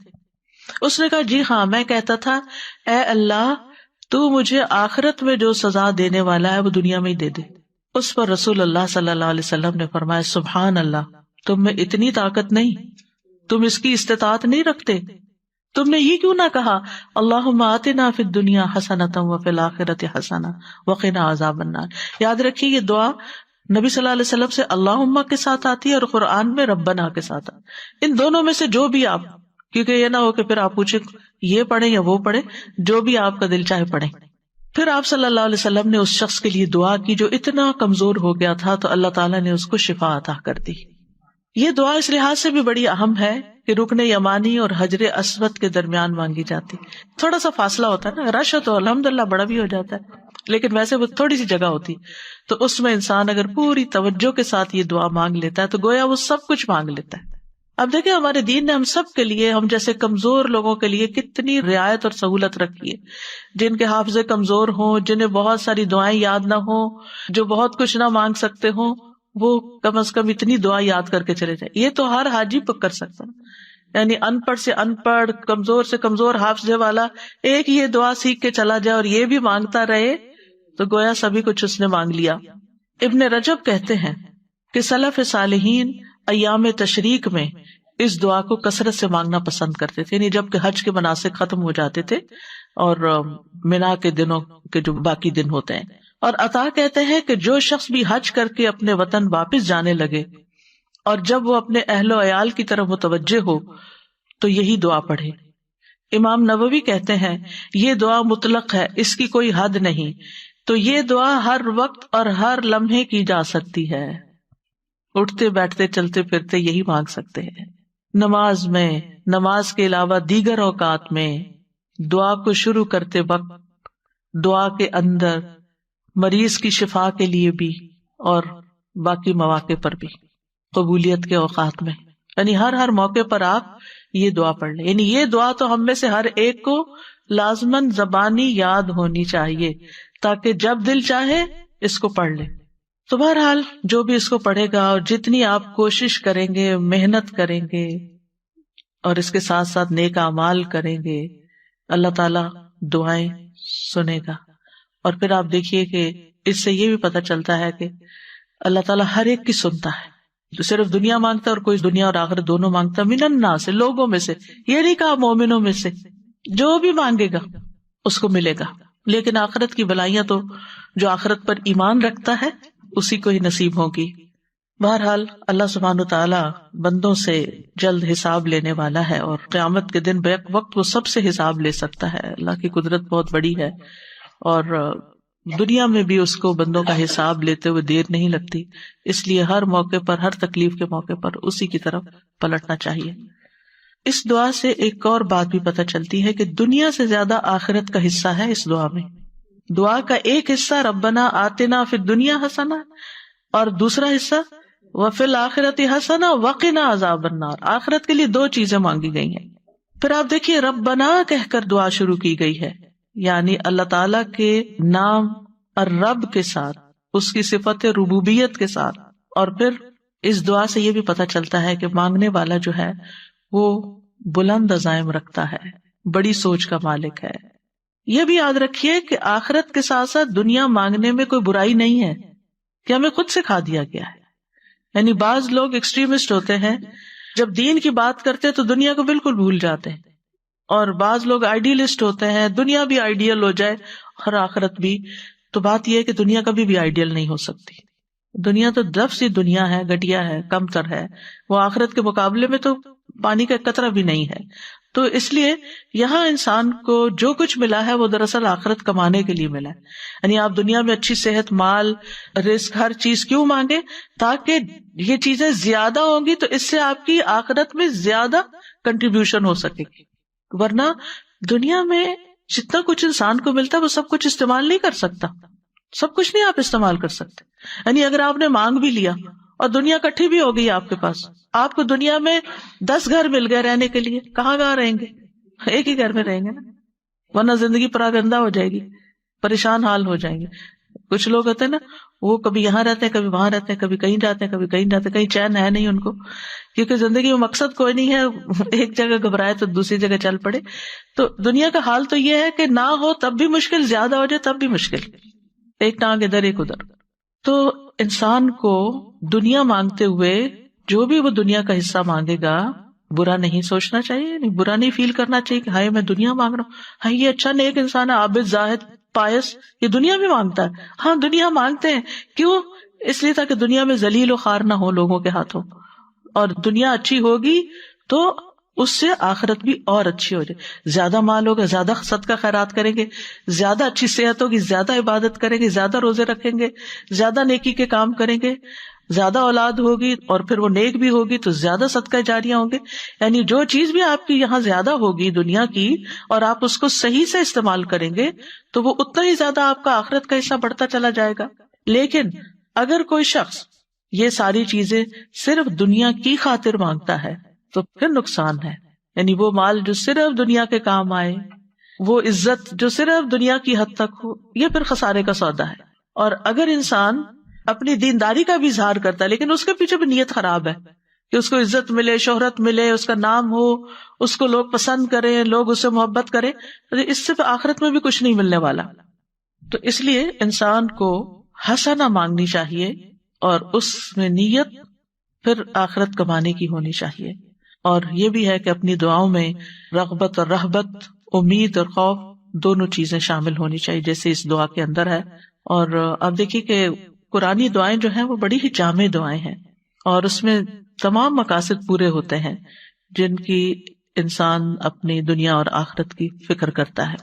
اس نے کہا، جی ہاں، میں کہتا تھا، اے اللہ تو مجھے آخرت میں جو سزا دینے والا ہے وہ دنیا میں ہی دے دے. اس پر رسول اللہ صلی اللہ علیہ وسلم نے فرمایا، سبحان اللہ، تم میں اتنی طاقت نہیں، تم اس کی استطاعت نہیں رکھتے، تم نے یہ کیوں نہ کہا اللہم آتنا فی الدنیا حسنۃ وفی الآخرۃ حسنہ وقنا عذاب النار. یاد رکھیے یہ دعا نبی صلی اللہ علیہ وسلم سے اللہم کے ساتھ آتی ہے اور قرآن میں ربنا کے ساتھ آتی ہے. ان دونوں میں سے جو بھی آپ، کیونکہ یہ نہ ہو کہ پھر آپ پوچھیں یہ پڑھیں یا وہ پڑھیں، جو بھی آپ کا دل چاہے پڑھیں. پھر آپ صلی اللہ علیہ وسلم نے اس شخص کے لیے دعا کی جو اتنا کمزور ہو گیا تھا، تو اللہ تعالیٰ نے اس کو شفا عطا کر دی. یہ دعا اس لحاظ سے بھی بڑی اہم ہے کہ رکن یمانی اور حجر اسود کے درمیان مانگی جاتی. تھوڑا سا فاصلہ ہوتا ہے نا، رش تو الحمدللہ بڑا بھی ہو جاتا ہے، لیکن ویسے وہ تھوڑی سی جگہ ہوتی، تو اس میں انسان اگر پوری توجہ کے ساتھ یہ دعا مانگ لیتا ہے تو گویا وہ سب کچھ مانگ لیتا ہے. اب دیکھیں ہمارے دین نے ہم سب کے لیے، ہم جیسے کمزور لوگوں کے لیے کتنی رعایت اور سہولت رکھی ہے. جن کے حافظے کمزور ہوں، جنہیں بہت ساری دعائیں یاد نہ ہوں، جو بہت کچھ نہ مانگ سکتے ہوں، وہ کم از کم اتنی دعا یاد کر کے چلے جائیں. یہ تو ہر حاجی کر سکتا ہے، یعنی ان پڑھ سے ان پڑھ، کمزور سے کمزور حافظے والا ایک یہ دعا سیکھ کے چلا جائے اور یہ بھی مانگتا رہے تو گویا سبھی کچھ اس نے مانگ لیا. ابن رجب کہتے ہیں کہ سلف صالحین ایام تشریق میں اس دعا کو کثرت سے مانگنا پسند کرتے تھے، یعنی جب کہ حج کے مناسک ختم ہو جاتے تھے اور منا کے دنوں کے جو باقی دن ہوتے ہیں. اور عطا کہتے ہیں کہ جو شخص بھی حج کر کے اپنے وطن واپس جانے لگے اور جب وہ اپنے اہل و عیال کی طرف متوجہ ہو تو یہی دعا پڑھے. امام نووی کہتے ہیں یہ دعا مطلق ہے، اس کی کوئی حد نہیں، تو یہ دعا ہر وقت اور ہر لمحے کی جا سکتی ہے. اٹھتے بیٹھتے چلتے پھرتے یہی مانگ سکتے ہیں. نماز میں، نماز کے علاوہ دیگر اوقات میں، دعا کو شروع کرتے وقت، دعا کے اندر، مریض کی شفا کے لیے بھی اور باقی مواقع پر بھی، قبولیت کے اوقات میں، یعنی ہر موقع پر آپ یہ دعا پڑھ لیں. یعنی یہ دعا تو ہم میں سے ہر ایک کو لازماً زبانی یاد ہونی چاہیے تاکہ جب دل چاہے اس کو پڑھ لیں. تو بہرحال جو بھی اس کو پڑھے گا اور جتنی آپ کوشش کریں گے، محنت کریں گے اور اس کے ساتھ ساتھ نیک اعمال کریں گے، اللہ تعالیٰ دعائیں سنے گا. اور پھر آپ دیکھیے کہ اس سے یہ بھی پتہ چلتا ہے کہ اللہ تعالیٰ ہر ایک کی سنتا ہے. جو صرف دنیا مانگتا ہے اور کوئی دنیا اور آخرت دونوں مانگتا، من الناس سے، لوگوں میں سے، یہ نہیں کہا مومنوں میں سے، جو بھی مانگے گا اس کو ملے گا. لیکن آخرت کی بھلائیاں تو جو آخرت پر ایمان رکھتا ہے اسی کو ہی نصیب ہوگی. بہرحال اللہ سبحانہ تعالیٰ بندوں سے جلد حساب لینے والا ہے اور قیامت کے دن بیک وقت وہ سب سے حساب لے سکتا ہے. اللہ کی قدرت بہت بڑی ہے اور دنیا میں بھی اس کو بندوں کا حساب لیتے ہوئے دیر نہیں لگتی، اس لیے ہر موقع پر، ہر تکلیف کے موقع پر اسی کی طرف پلٹنا چاہیے۔ اس دعا سے ایک اور بات بھی پتہ چلتی ہے کہ دنیا سے زیادہ آخرت کا حصہ ہے اس دعا میں۔ دعا کا ایک حصہ ربنا آتنا فی الدنیا حسنہ، اور دوسرا حصہ وفی الآخرۃ حسنہ وقنا عذاب النار۔ آخرت کے لیے دو چیزیں مانگی گئی ہیں۔ پھر آپ دیکھیے ربنا کہہ کر دعا شروع کی گئی ہے، یعنی اللہ تعالی کے نام الرب کے ساتھ، اس کی صفت ربوبیت کے ساتھ۔ اور پھر اس دعا سے یہ بھی پتہ چلتا ہے کہ مانگنے والا جو ہے وہ بلند عزائم رکھتا ہے، بڑی سوچ کا مالک ہے۔ یہ بھی یاد رکھیے کہ آخرت کے ساتھ ساتھ دنیا مانگنے میں کوئی برائی نہیں ہے، کہ ہمیں خود سکھا دیا گیا ہے۔ یعنی بعض لوگ ایکسٹریمسٹ ہوتے ہیں، جب دین کی بات کرتے تو دنیا کو بالکل بھول جاتے ہیں، اور بعض لوگ آئیڈیلسٹ ہوتے ہیں، دنیا بھی آئیڈیل ہو جائے اور آخرت بھی۔ تو بات یہ ہے کہ دنیا کبھی بھی آئیڈیل نہیں ہو سکتی، دنیا تو لفظ ہی دنیا ہے، گھٹیا ہے، کم تر ہے، وہ آخرت کے مقابلے میں تو پانی کا قطرہ بھی نہیں ہے۔ تو اس لیے یہاں انسان کو جو کچھ ملا ہے وہ دراصل آخرت کمانے کے لیے ملا ہے۔ یعنی آپ دنیا میں اچھی صحت، مال، رزق، ہر چیز کیوں مانگے؟ تاکہ یہ چیزیں زیادہ ہوں گی تو اس سے آپ کی آخرت میں زیادہ کنٹریبیوشن ہو سکے گی، ورنہ دنیا میں جتنا کچھ انسان کو ملتا ہے وہ سب کچھ استعمال نہیں کر سکتا، سب کچھ نہیں آپ استعمال کر سکتے۔ یعنی اگر آپ نے مانگ بھی لیا اور دنیا کٹھی بھی ہو گئی آپ کے پاس، آپ کو دنیا میں 10 گھر مل گئے رہنے کے لیے، کہاں رہیں گے؟ ایک ہی گھر میں رہیں گے نا، ورنہ زندگی پراگندہ ہو جائے گی، پریشان حال ہو جائیں گے۔ کچھ لوگ ہوتے ہیں نا، وہ کبھی یہاں رہتے ہیں، کبھی وہاں رہتے ہیں، کبھی کہیں جاتے ہیں، کبھی کہیں جاتے ہیں، کہیں چین ہے نہیں ان کو، کیونکہ زندگی میں مقصد کوئی نہیں ہے، ایک جگہ گھبرائے تو دوسری جگہ چل پڑے۔ تو دنیا کا حال تو یہ ہے کہ نہ ہو تب بھی مشکل، زیادہ ہو جائے تب بھی مشکل، ایک ٹانگ ادھر ایک ادھر۔ تو انسان کو دنیا مانگتے ہوئے جو بھی وہ دنیا کا حصہ مانگے گا برا نہیں سوچنا چاہیے، برا نہیں فیل کرنا چاہیے کہ ہائے میں دنیا مانگ رہا ہوں، ہاں یہ اچھا نیک انسان ہے، عابد، زاہد، پائس، یہ دنیا بھی مانگتا ہے۔ ہاں دنیا مانگتے ہیں، کیوں؟ اس لیے تاکہ دنیا میں ذلیل و خوار نہ ہو لوگوں کے ہاتھوں، اور دنیا اچھی ہوگی تو اس سے آخرت بھی اور اچھی ہو جائے۔ زیادہ مال ہوگا، زیادہ صدقہ خیرات کریں گے، زیادہ اچھی صحت ہوگی، زیادہ عبادت کریں گے، زیادہ روزے رکھیں گے، زیادہ نیکی کے کام کریں گے، زیادہ اولاد ہوگی اور پھر وہ نیک بھی ہوگی تو زیادہ صدقہ جاریہ ہوں گے۔ یعنی جو چیز بھی آپ کی یہاں زیادہ ہوگی دنیا کی اور آپ اس کو صحیح سے استعمال کریں گے تو وہ اتنا ہی زیادہ آپ کا آخرت کا حصہ بڑھتا چلا جائے گا۔ لیکن اگر کوئی شخص یہ ساری چیزیں صرف دنیا کی خاطر مانگتا ہے تو پھر نقصان ہے۔ یعنی وہ مال جو صرف دنیا کے کام آئے، وہ عزت جو صرف دنیا کی حد تک ہو، یہ پھر خسارے کا سودا ہے۔ اور اگر انسان اپنی دینداری کا بھی اظہار کرتا ہے لیکن اس کے پیچھے بھی نیت خراب ہے کہ اس کو عزت ملے، شہرت ملے، اس کا نام ہو، اس کو لوگ پسند کریں، لوگ اس سے محبت کریں، تو اس سے آخرت میں بھی کچھ نہیں ملنے والا۔ تو اس لیے انسان کو حسنہ مانگنی چاہیے اور اس میں نیت پھر آخرت کمانے کی ہونی چاہیے۔ اور یہ بھی ہے کہ اپنی دعاؤں میں رغبت اور رہبت، امید اور خوف دونوں چیزیں شامل ہونی چاہیے، جیسے اس دعا کے اندر ہے۔ اور اب دیکھیے کہ قرآنی دعائیں جو ہیں وہ بڑی ہی جامع دعائیں ہیں اور اس میں تمام مقاصد پورے ہوتے ہیں جن کی انسان اپنی دنیا اور آخرت کی فکر کرتا ہے۔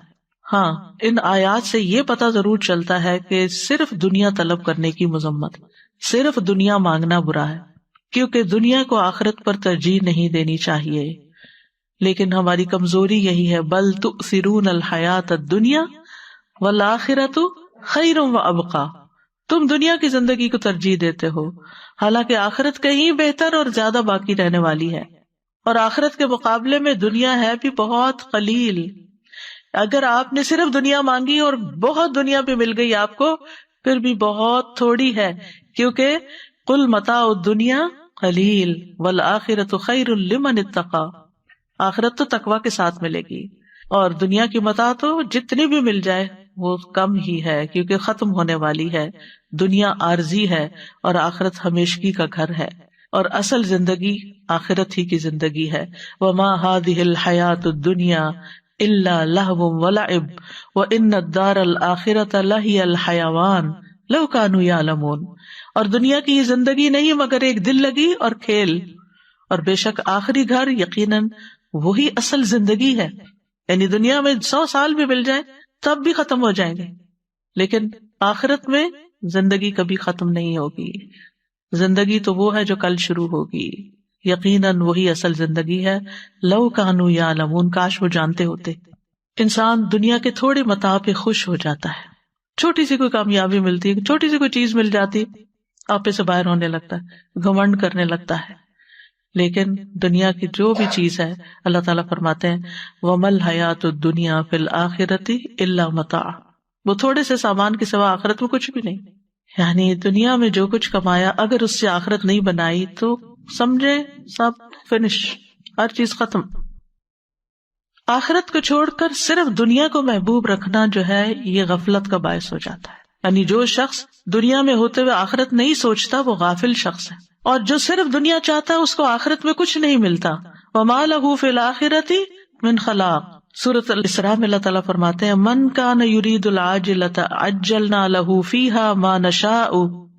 ہاں، ان آیات سے یہ پتہ ضرور چلتا ہے کہ صرف دنیا طلب کرنے کی مذمت، صرف دنیا مانگنا برا ہے، کیونکہ دنیا کو آخرت پر ترجیح نہیں دینی چاہیے۔ لیکن ہماری کمزوری یہی ہے، بل تؤثرون الحیات الدنیا والآخرۃ خیر وابقی، تم دنیا کی زندگی کو ترجیح دیتے ہو حالانکہ آخرت کہیں بہتر اور زیادہ باقی رہنے والی ہے، اور آخرت کے مقابلے میں دنیا ہے بھی بہت قلیل۔ اگر آپ نے صرف دنیا مانگی اور بہت دنیا پہ مل گئی آپ کو، پھر بھی بہت تھوڑی ہے، کیونکہ قل متاع الدنیا قلیل والآخرۃ خیر لمن اتقی، آخرت تو تقوی کے ساتھ ملے گی، اور دنیا کی متاع تو جتنی بھی مل جائے وہ کم ہی ہے، کیونکہ ختم ہونے والی ہے۔ دنیا عارضی ہے اور آخرت ہمیشگی کا گھر ہے، اور اصل زندگی آخرت ہی کی زندگی ہے۔ وما هذه الحیاۃ الدنیا الا لہو ولعب وان الدار الآخرۃ لہی الحیوان لو کانوا یعلمون، اور دنیا کی یہ زندگی نہیں مگر ایک دل لگی اور کھیل، اور بے شک آخری گھر یقیناً وہی اصل زندگی ہے۔ یعنی دنیا میں 100 سال بھی مل جائے تب بھی ختم ہو جائیں گے، لیکن آخرت میں زندگی کبھی ختم نہیں ہوگی. زندگی تو وہ ہے جو کل شروع ہوگی. یقیناً وہی اصل زندگی ہے. لو کانوا یعلمون، کاش وہ جانتے ہوتے. انسان دنیا کے تھوڑے متاع پہ خوش ہو جاتا ہے. چھوٹی سی کوئی کامیابی ملتی ہے، چھوٹی سی کوئی چیز مل جاتی، آپے سے باہر ہونے لگتا ہے، گھمنڈ کرنے لگتا ہے. لیکن دنیا کی جو بھی چیز ہے، اللہ تعالیٰ فرماتے ہیں وَمَا الْحَيَاةُ الدُّنْيَا فِي الْآخِرَةِ إِلَّا مَتَاعٌ، وہ تھوڑے سے سامان کے سوا آخرت میں کچھ بھی نہیں. یعنی دنیا میں جو کچھ کمایا اگر اس سے آخرت نہیں بنائی تو سمجھے سب فنش، ہر چیز ختم. آخرت کو چھوڑ کر صرف دنیا کو محبوب رکھنا جو ہے یہ غفلت کا باعث ہو جاتا ہے. یعنی جو شخص دنیا میں ہوتے ہوئے آخرت نہیں سوچتا وہ غافل شخص ہے، اور جو صرف دنیا چاہتا ہے اس کو آخرت میں کچھ نہیں ملتا. وَمَا لَهُ فِي الْآخِرَةِ مِنْ خَلَاقٍ. سورۃ الاسراء میں اللہ تعالیٰ فرماتے ہیں من کان یرید العاجلۃ عجلنا له فیہا ما نشاء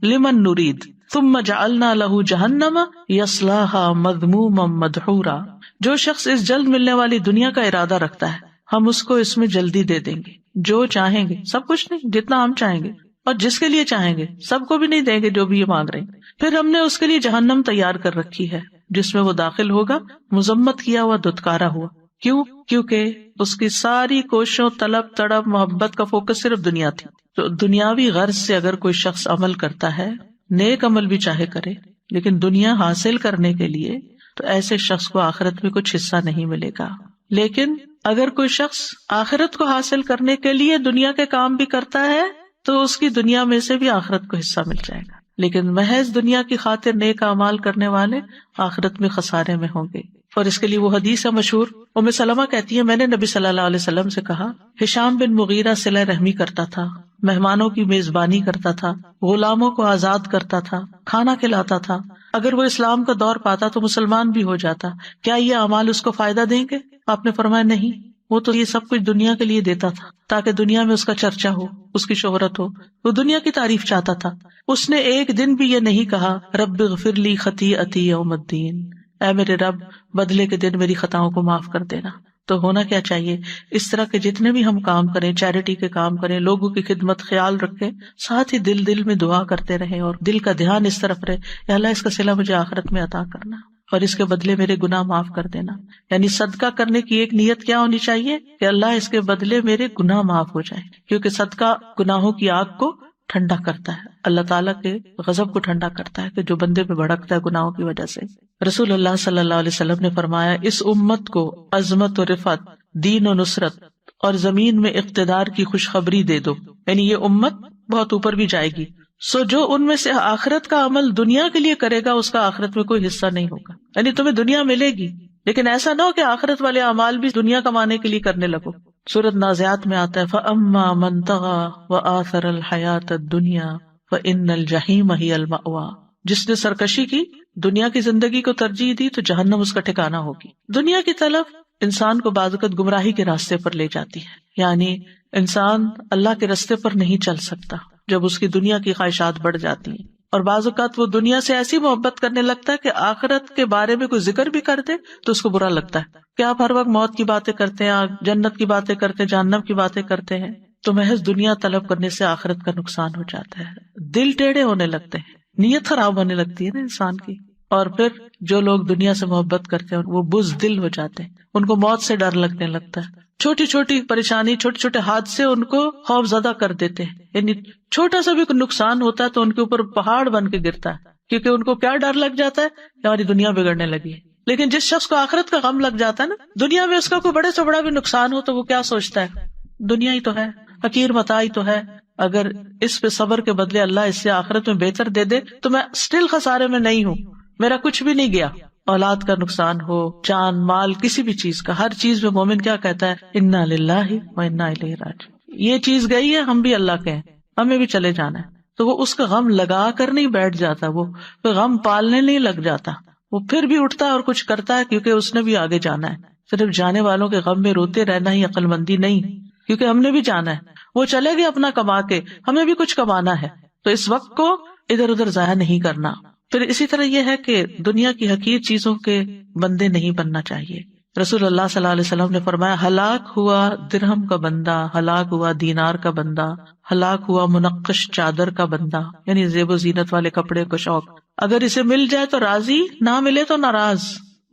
لمن نرید ثم جعلنا له جہنم یصلاها مذموما مدحورا. جو شخص اس جلد ملنے والی دنیا کا ارادہ رکھتا ہے ہم اس کو اس میں جلدی دے دیں گے، جو چاہیں گے، سب کچھ نہیں، جتنا ہم چاہیں گے اور جس کے لیے چاہیں گے، سب کو بھی نہیں دیں گے جو بھی یہ مانگ رہے ہیں. پھر ہم نے اس کے لیے جہنم تیار کر رکھی ہے جس میں وہ داخل ہوگا مذمت کیا ہوا، دھتکارا ہوا. کیوں؟ کیونکہ اس کی ساری کوششوں، طلب تڑپ، محبت کا فوکس صرف دنیا تھی. تو دنیاوی غرض سے اگر کوئی شخص عمل کرتا ہے، نیک عمل بھی چاہے کرے، لیکن دنیا حاصل کرنے کے لیے، تو ایسے شخص کو آخرت میں کچھ حصہ نہیں ملے گا. لیکن اگر کوئی شخص آخرت کو حاصل کرنے کے لیے دنیا کے کام بھی کرتا ہے تو اس کی دنیا میں سے بھی آخرت کو حصہ مل جائے گا. لیکن محض دنیا کی خاطر نیک اعمال کرنے والے آخرت میں خسارے میں ہوں گے. اور اس کے لیے وہ حدیث ہے مشہور، ام سلمہ کہتی ہے میں نے نبی صلی اللہ علیہ وسلم سے کہا ہشام بن مغیرہ صلہ رحمی کرتا تھا، مہمانوں کی میزبانی کرتا تھا، غلاموں کو آزاد کرتا تھا، کھانا کھلاتا تھا. اگر وہ اسلام کا دور پاتا تو مسلمان بھی ہو جاتا، کیا یہ اعمال اس کو فائدہ دیں گے؟ آپ نے فرمایا نہیں، وہ تو یہ سب کچھ دنیا کے لیے دیتا تھا تاکہ دنیا میں اس کا چرچا ہو، اس کی شہرت ہو، وہ دنیا کی تعریف چاہتا تھا. اس نے ایک دن بھی یہ نہیں کہا رب اغفر لی خطیئتی یوم الدین، اے میرے رب بدلے کے دن میری خطاؤں کو معاف کر دینا. تو ہونا کیا چاہیے، اس طرح کے جتنے بھی ہم کام کریں، چیریٹی کے کام کریں، لوگوں کی خدمت، خیال رکھیں، ساتھ ہی دل میں دعا کرتے رہیں اور دل کا دھیان اس طرف رہے کہ اللہ اس کا صلہ مجھے آخرت میں عطا کرنا اور اس کے بدلے میرے گناہ معاف کر دینا. یعنی صدقہ کرنے کی ایک نیت کیا ہونی چاہیے کہ اللہ اس کے بدلے میرے گناہ معاف ہو جائیں، کیونکہ صدقہ گناہوں کی آگ کو ٹھنڈا کرتا ہے، اللہ تعالیٰ کے غضب کو ٹھنڈا کرتا ہے کہ جو بندے پہ بھڑکتا ہے گناہوں کی وجہ سے. رسول اللہ صلی اللہ علیہ وسلم نے فرمایا اس امت کو عظمت و رفعت، دین و نصرت اور زمین میں اقتدار کی خوشخبری دے دو. یعنی یہ امت بہت اوپر بھی جائے گی. سو جو ان میں سے آخرت کا عمل دنیا کے لیے کرے گا اس کا آخرت میں کوئی حصہ نہیں ہوگا. یعنی تمہیں دنیا ملے گی لیکن ایسا نہ ہو کہ آخرت والے اعمال بھی دنیا کمانے کے لیے کرنے لگو. سورۃ نازعات میں آتا ہے فَأَمَّا مَن طَغَىٰ وَآثَرَ الْحَيَاةَ الدُّنْيَا فَإِنَّ الْجَحِيمَ هِيَ الْمَأْوَىٰ. جس نے سرکشی کی، دنیا کی زندگی کو ترجیح دی تو جہنم اس کا ٹھکانہ ہوگی. دنیا کی طلب انسان کو بعض اوقات گمراہی کے راستے پر لے جاتی ہے. یعنی انسان اللہ کے راستے پر نہیں چل سکتا جب اس کی دنیا کی خواہشات بڑھ جاتی ہیں، اور بعض اوقات وہ دنیا سے ایسی محبت کرنے لگتا ہے کہ آخرت کے بارے میں کوئی ذکر بھی کر دے تو اس کو برا لگتا ہے کہ آپ ہر وقت موت کی باتیں کرتے ہیں، جنت کی باتیں کرتے ہیں، جہنم کی باتیں کرتے ہیں. تو محض دنیا طلب کرنے سے آخرت کا نقصان ہو جاتا ہے، دل ٹیڑھے ہونے لگتے ہیں، نیت خراب ہونے لگتی ہے نا انسان کی. اور پھر جو لوگ دنیا سے محبت کرتے ہیں وہ بزدل ہو جاتے ہیں، ان کو موت سے ڈر لگنے لگتا ہے. چھوٹی چھوٹی پریشانی، چھوٹے چھوٹے حادثے ان کو خوف زدہ کر دیتے ہیں. یعنی چھوٹا سا بھی نقصان ہوتا ہے تو ان کے اوپر پہاڑ بن کے گرتا ہے، کیونکہ ان کو کیا ڈر لگ جاتا ہے کہ ہماری دنیا بگڑنے لگی ہے. لیکن جس شخص کو آخرت کا غم لگ جاتا ہے نا، دنیا میں اس کا کوئی بڑے سے بڑا بھی نقصان ہو تو وہ کیا سوچتا ہے، دنیا ہی تو ہے، حقیر متاع ہی تو ہے، اگر اس پہ صبر کے بدلے اللہ اس سے آخرت میں بہتر دے دے تو میں سٹل خسارے میں نہیں ہوں، میرا کچھ بھی نہیں گیا. اولاد کا نقصان ہو، جان مال، کسی بھی چیز کا، ہر چیز میں مومن کیا کہتا ہے انا للہ و انا الیہ راجعون. یہ چیز گئی ہے، ہم بھی اللہ کے ہیں، ہمیں بھی چلے جانا ہے. تو وہ اس کا غم لگا کر نہیں بیٹھ جاتا، وہ غم پالنے نہیں لگ جاتا، وہ پھر بھی اٹھتا ہے اور کچھ کرتا ہے کیونکہ اس نے بھی آگے جانا ہے. صرف جانے والوں کے غم میں روتے رہنا ہی عقل مندی نہیں، کیونکہ ہم نے بھی جانا ہے. وہ چلے گئے اپنا کما کے، ہمیں بھی کچھ کمانا ہے، تو اس وقت کو ادھر ادھر ضائع نہیں کرنا. پھر اسی طرح یہ ہے کہ دنیا کی حقیر چیزوں کے بندے نہیں بننا چاہیے. رسول اللہ صلی اللہ علیہ وسلم نے فرمایا ہلاک ہوا درہم کا بندہ، ہلاک ہوا دینار کا بندہ، ہلاک ہوا منقش چادر کا بندہ، یعنی زیب و زینت والے کپڑے کا شوق، اگر اسے مل جائے تو راضی، نہ ملے تو ناراض،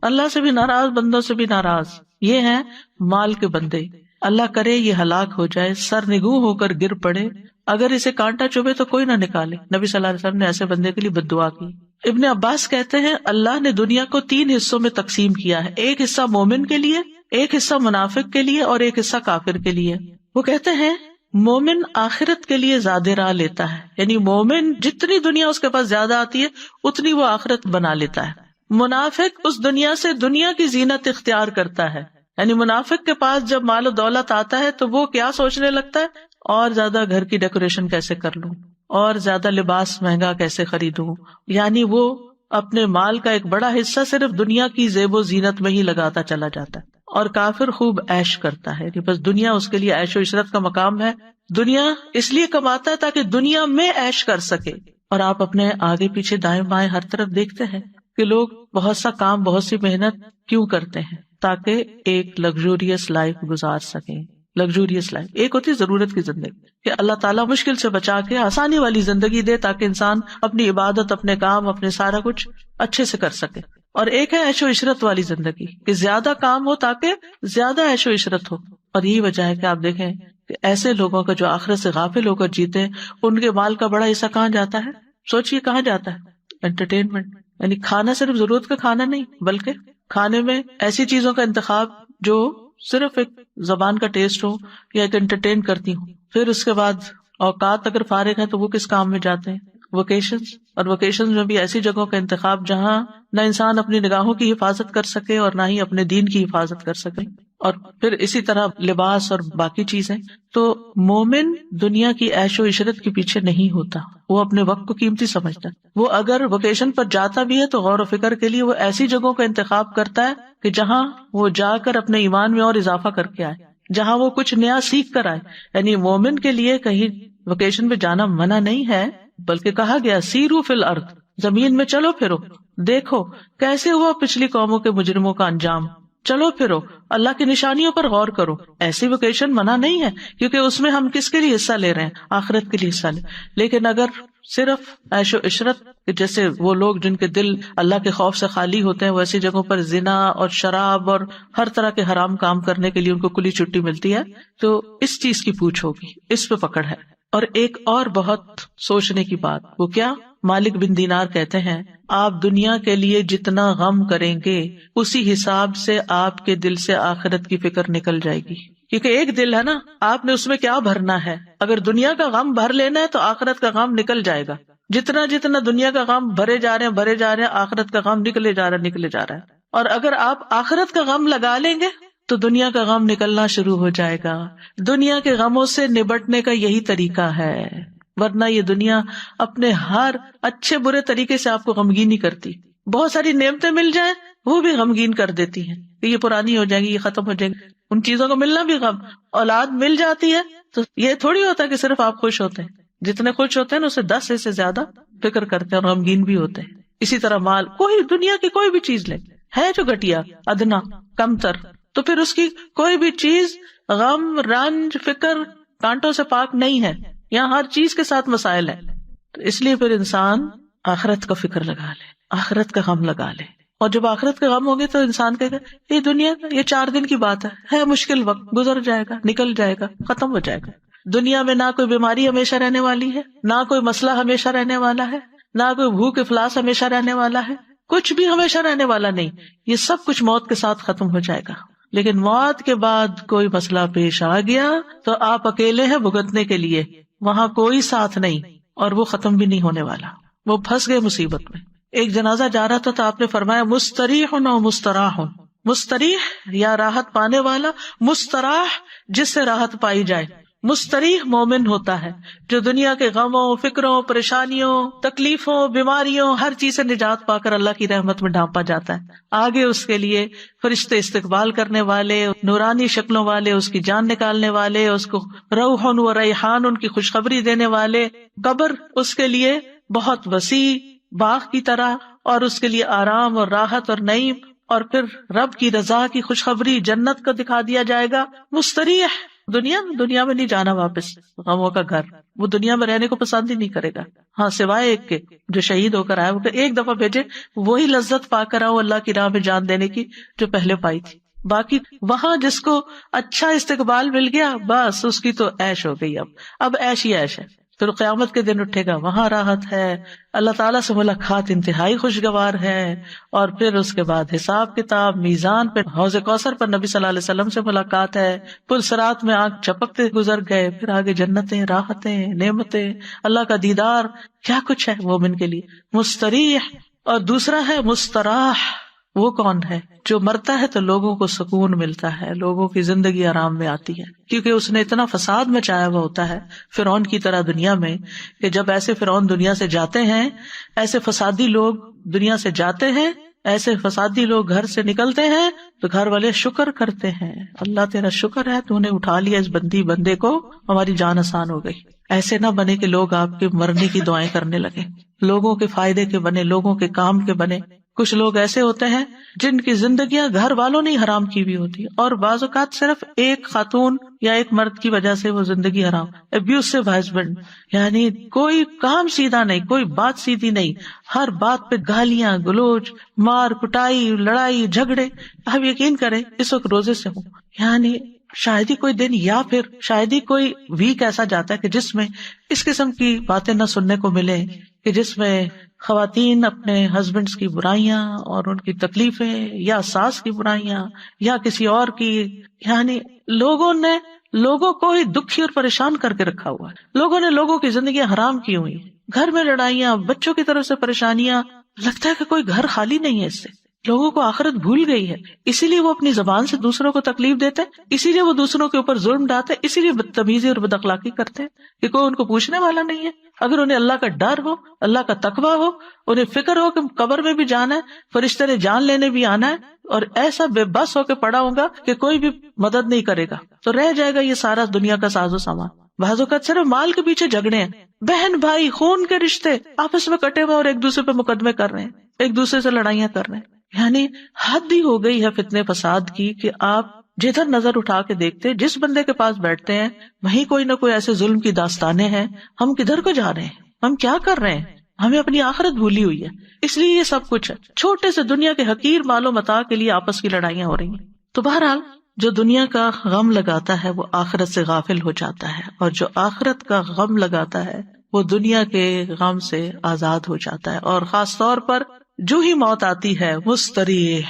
اللہ سے بھی ناراض، بندوں سے بھی ناراض. یہ ہیں مال کے بندے. اللہ کرے یہ ہلاک ہو جائے، سر نگوں ہو کر گر پڑے، اگر اسے کانٹا چبھے تو کوئی نہ نکالے. نبی صلی اللہ علیہ وسلم نے ایسے بندے کے لیے بد دعا کی. ابن عباس کہتے ہیں اللہ نے دنیا کو 3 حصوں میں تقسیم کیا ہے، ایک حصہ مومن کے لیے، ایک حصہ منافق کے لیے اور ایک حصہ کافر کے لیے. وہ کہتے ہیں مومن آخرت کے لیے زیادہ راہ لیتا ہے، یعنی مومن جتنی دنیا اس کے پاس زیادہ آتی ہے اتنی وہ آخرت بنا لیتا ہے. منافق اس دنیا سے دنیا کی زینت اختیار کرتا ہے، یعنی منافق کے پاس جب مال و دولت آتا ہے تو وہ کیا سوچنے لگتا ہے، اور زیادہ گھر کی ڈیکوریشن کیسے کر لوں، اور زیادہ لباس مہنگا کیسے خریدوں. یعنی وہ اپنے مال کا ایک بڑا حصہ صرف دنیا کی زیب و زینت میں ہی لگاتا چلا جاتا ہے. اور کافر خوب عیش کرتا ہے، بس دنیا اس کے لیے عیش و عشرت کا مقام ہے، دنیا اس لیے کماتا ہے تاکہ دنیا میں عیش کر سکے. اور آپ اپنے آگے پیچھے دائیں بائیں ہر طرف دیکھتے ہیں کہ لوگ بہت سا کام، بہت سی محنت کیوں کرتے ہیں، تاکہ ایک لگزوریس لائف گزار سکیں. لگزوریس لائف ایک ہوتی ہے ضرورت کی زندگی، کہ اللہ تعالیٰ مشکل سے بچا کے آسانی والی زندگی دے تاکہ انسان اپنی عبادت، اپنے کام، اپنے سارا کچھ اچھے سے کر سکے. اور ایک ہے عیش و عشرت والی زندگی، کہ زیادہ کام ہو تاکہ زیادہ عیش و عشرت ہو. اور یہی وجہ ہے کہ آپ دیکھیں کہ ایسے لوگوں کا جو آخرت سے غافل ہو کر جیتے ہیں، ان کے مال کا بڑا حصہ کہاں جاتا ہے؟ سوچئے کہاں جاتا ہے؟ انٹرٹینمنٹ. یعنی کھانا صرف ضرورت کا کھانا نہیں، بلکہ کھانے میں ایسی چیزوں کا انتخاب جو صرف ایک زبان کا ٹیسٹ ہو یا ایک انٹرٹین کرتی ہوں. پھر اس کے بعد اوقات اگر فارغ ہے تو وہ کس کام میں جاتے ہیں؟ ویکیشنز. اور ویکیشنز میں بھی ایسی جگہوں کا انتخاب جہاں نہ انسان اپنی نگاہوں کی حفاظت کر سکے اور نہ ہی اپنے دین کی حفاظت کر سکے. اور پھر اسی طرح لباس اور باقی چیزیں. تو مومن دنیا کی عیش و عشرت کے پیچھے نہیں ہوتا، وہ اپنے وقت کو قیمتی سمجھتا ہے. وہ اگر ویکیشن پر جاتا بھی ہے تو غور و فکر کے لیے وہ ایسی جگہوں کا انتخاب کرتا ہے کہ جہاں وہ جا کر اپنے ایمان میں اور اضافہ کر کے آئے، جہاں وہ کچھ نیا سیکھ کر آئے. یعنی مومن کے لیے کہیں ویکیشن پہ جانا منع نہیں ہے، بلکہ کہا گیا سیرو فی الارض، زمین میں چلو پھرو، دیکھو کیسے ہوا پچھلی قوموں کے مجرموں کا انجام، چلو پھرو، اللہ کی نشانیوں پر غور کرو. ایسی ویکیشن منع نہیں ہے، کیونکہ اس میں ہم کس کے لیے حصہ لے رہے ہیں؟ آخرت کے لیے حصہ لے. لیکن اگر صرف عیش و عشرت، جیسے وہ لوگ جن کے دل اللہ کے خوف سے خالی ہوتے ہیں، وہ ایسی جگہوں پر زنا اور شراب اور ہر طرح کے حرام کام کرنے کے لیے ان کو کھلی چھٹی ملتی ہے، تو اس چیز کی پوچھ ہوگی، اس پہ پکڑ ہے. اور ایک اور بہت سوچنے کی بات، وہ کیا؟ مالک بن دینار کہتے ہیں آپ دنیا کے لیے جتنا غم کریں گے اسی حساب سے آپ کے دل سے آخرت کی فکر نکل جائے گی. کیونکہ ایک دل ہے نا، آپ نے اس میں کیا بھرنا ہے. اگر دنیا کا غم بھر لینا ہے تو آخرت کا غم نکل جائے گا. جتنا جتنا دنیا کا غم بھرے جا رہے ہیں آخرت کا غم نکلے جا رہا ہے. اور اگر آپ آخرت کا غم لگا لیں گے تو دنیا کا غم نکلنا شروع ہو جائے گا. دنیا کے غموں سے نبٹنے کا یہی طریقہ ہے، ورنہ یہ دنیا اپنے ہر اچھے برے طریقے سے آپ کو غمگین ہی کرتی. بہت ساری نعمتیں مل جائیں وہ بھی غمگین کر دیتی ہیں کہ یہ پرانی ہو جائیں گی، یہ ختم ہو جائیں گی. ان چیزوں کا ملنا بھی غم. اولاد مل جاتی ہے تو یہ تھوڑی ہوتا ہے کہ صرف آپ خوش ہوتے ہیں، جتنے خوش ہوتے ہیں نا اسے 10 سے زیادہ فکر کرتے ہیں اور غمگین بھی ہوتے ہیں. اسی طرح مال، کوئی دنیا کی کوئی بھی چیز لے، ہے جو گھٹیا، ادنا، کمتر، تو پھر اس کی کوئی بھی چیز غم، رنج، فکر، کانٹوں سے پاک نہیں ہے. یہاں ہر چیز کے ساتھ مسائل ہے. تو اس لیے پھر انسان آخرت کا فکر لگا لے، آخرت کا غم لگا لے. اور جب آخرت کا غم ہوگی تو انسان کہے گا یہ دنیا یہ 4 دن کی بات ہے مشکل وقت گزر جائے گا، نکل جائے گا، ختم ہو جائے گا. دنیا میں نہ کوئی بیماری ہمیشہ رہنے والی ہے، نہ کوئی مسئلہ ہمیشہ رہنے والا ہے، نہ کوئی بھوک افلاس ہمیشہ رہنے والا ہے، کچھ بھی ہمیشہ رہنے والا نہیں. یہ سب کچھ موت کے ساتھ ختم ہو جائے گا. لیکن موت کے بعد کوئی مسئلہ پیش آ گیا تو آپ اکیلے ہیں بھگتنے کے لیے، وہاں کوئی ساتھ نہیں اور وہ ختم بھی نہیں ہونے والا. وہ پھنس گئے مصیبت میں. ایک جنازہ جا رہا تھا تو آپ نے فرمایا مستریح و مستراح. مستریح یا راحت پانے والا، مستراح جس سے راحت پائی جائے. مستریح مومن ہوتا ہے جو دنیا کے غموں، فکروں، پریشانیوں، تکلیفوں، بیماریوں، ہر چیز سے نجات پا کر اللہ کی رحمت میں ڈھانپا جاتا ہے. آگے اس کے لیے فرشتے استقبال کرنے والے، نورانی شکلوں والے، اس کی جان نکالنے والے، اس کو روح و ریحان ان کی خوشخبری دینے والے. قبر اس کے لیے بہت وسیع باغ کی طرح، اور اس کے لیے آرام اور راحت اور نعیم، اور پھر رب کی رضا کی خوشخبری جنت کو دکھا دیا جائے گا. مستریح دنیا میں نہیں جانا واپس، غموں کا گھر، وہ دنیا میں رہنے کو پسند ہی نہیں کرے گا، ہاں سوائے ایک کے جو شہید ہو کر آیا، وہ ایک دفعہ بھیجے وہی لذت پا کر آؤ اللہ کی راہ میں جان دینے کی جو پہلے پائی تھی. باقی وہاں جس کو اچھا استقبال مل گیا بس اس کی تو عیش ہو گئی، اب عیش ہی عیش ہے. پھر قیامت کے دن اٹھے گا، وہاں راحت ہے، اللہ تعالیٰ سے ملاقات انتہائی خوشگوار ہے، اور پھر اس کے بعد حساب کتاب، میزان پہ حوض کوثر پر نبی صلی اللہ علیہ وسلم سے ملاقات ہے، پل صراط میں آنکھ چپکتے گزر گئے، پھر آگے جنتیں، راحتیں، نعمتیں، اللہ کا دیدار، کیا کچھ ہے مومن کے لیے. مستریح، اور دوسرا ہے مستراح. وہ کون ہے؟ جو مرتا ہے تو لوگوں کو سکون ملتا ہے، لوگوں کی زندگی آرام میں آتی ہے، کیونکہ اس نے اتنا فساد مچایا ہوا ہوتا ہے فرعون کی طرح دنیا میں، کہ جب ایسے فرعون دنیا سے جاتے ہیں، ایسے فسادی لوگ دنیا سے جاتے ہیں، ایسے فسادی لوگ گھر سے نکلتے ہیں تو گھر والے شکر کرتے ہیں، اللہ تیرا شکر ہے تو نے اٹھا لیا اس بندے کو، ہماری جان آسان ہو گئی. ایسے نہ بنے کہ لوگ آپ کے مرنے کی دعائیں کرنے لگے، لوگوں کے فائدے کے بنے، لوگوں کے کام کے بنے. کچھ لوگ ایسے ہوتے ہیں جن کی زندگیاں گھر والوں نے حرام کی ہوئی ہوتی ہے، اور بعض اوقات صرف ایک خاتون یا ایک مرد کی وجہ سے وہ زندگی حرام. ابیوسو ہسبینڈ، یعنی کوئی کام سیدھا نہیں، کوئی بات سیدھی نہیں، ہر بات پہ گالیاں گلوچ، مار کٹائی، لڑائی جھگڑے. آپ یقین کریں اس وقت روزے سے ہوں، یعنی شاید ہی کوئی دن یا پھر شاید ہی کوئی ویک ایسا جاتا ہے کہ جس میں اس قسم کی باتیں نہ سننے کو ملے، کہ جس میں خواتین اپنے ہسبینڈز کی برائیاں اور ان کی تکلیفیں، یا ساس کی برائیاں، یا کسی اور کی، یعنی لوگوں کو ہی دکھی اور پریشان کر کے رکھا ہوا ہے. لوگوں نے لوگوں کی زندگیاں حرام کی ہوئی، گھر میں لڑائیاں، بچوں کی طرف سے پریشانیاں. لگتا ہے کہ کوئی گھر خالی نہیں ہے اس سے. لوگوں کو آخرت بھول گئی ہے، اسی لیے وہ اپنی زبان سے دوسروں کو تکلیف دیتے، اسی لیے وہ دوسروں کے اوپر ظلم ڈالتے، اسی لیے بدتمیزی اور بد اخلاقی کرتے ہیں کہ کوئی ان کو پوچھنے والا نہیں ہے. اگر انہیں اللہ کا ڈر ہو، اللہ کا تقویٰ ہو، انہیں فکر ہو کہ قبر میں بھی جانا ہے، فرشتے نے جان لینے بھی آنا ہے، اور ایسا بے بس ہو کے پڑا ہوگا کہ کوئی بھی مدد نہیں کرے گا، تو رہ جائے گا یہ سارا دنیا کا ساز و سامان. بعض اوقات صرف مال کے پیچھے جھگڑے ہیں، بہن بھائی خون کے رشتے آپس میں کٹے ہوئے اور ایک دوسرے پہ مقدمے کر رہے ہیں، ایک دوسرے سے لڑائیاں کر رہے ہیں. یعنی حد ہی ہو گئی ہے فتنے فساد کی کہ آپ جدھر نظر اٹھا کے دیکھتے جس بندے کے پاس بیٹھتے ہیں وہیں کوئی نہ کوئی ایسے ظلم کی داستانیں ہیں. ہم کدھر کو جا رہے ہیں؟ ہم کیا کر رہے ہیں؟ ہمیں اپنی آخرت بھولی ہوئی ہے، اس لیے یہ سب کچھ ہے. چھوٹے سے دنیا کے حقیر مال و متاع کے لیے آپس کی لڑائیاں ہو رہی ہیں. تو بہرحال جو دنیا کا غم لگاتا ہے وہ آخرت سے غافل ہو جاتا ہے، اور جو آخرت کا غم لگاتا ہے وہ دنیا کے غم سے آزاد ہو جاتا ہے. اور خاص طور پر جو ہی موت آتی ہے مستریح.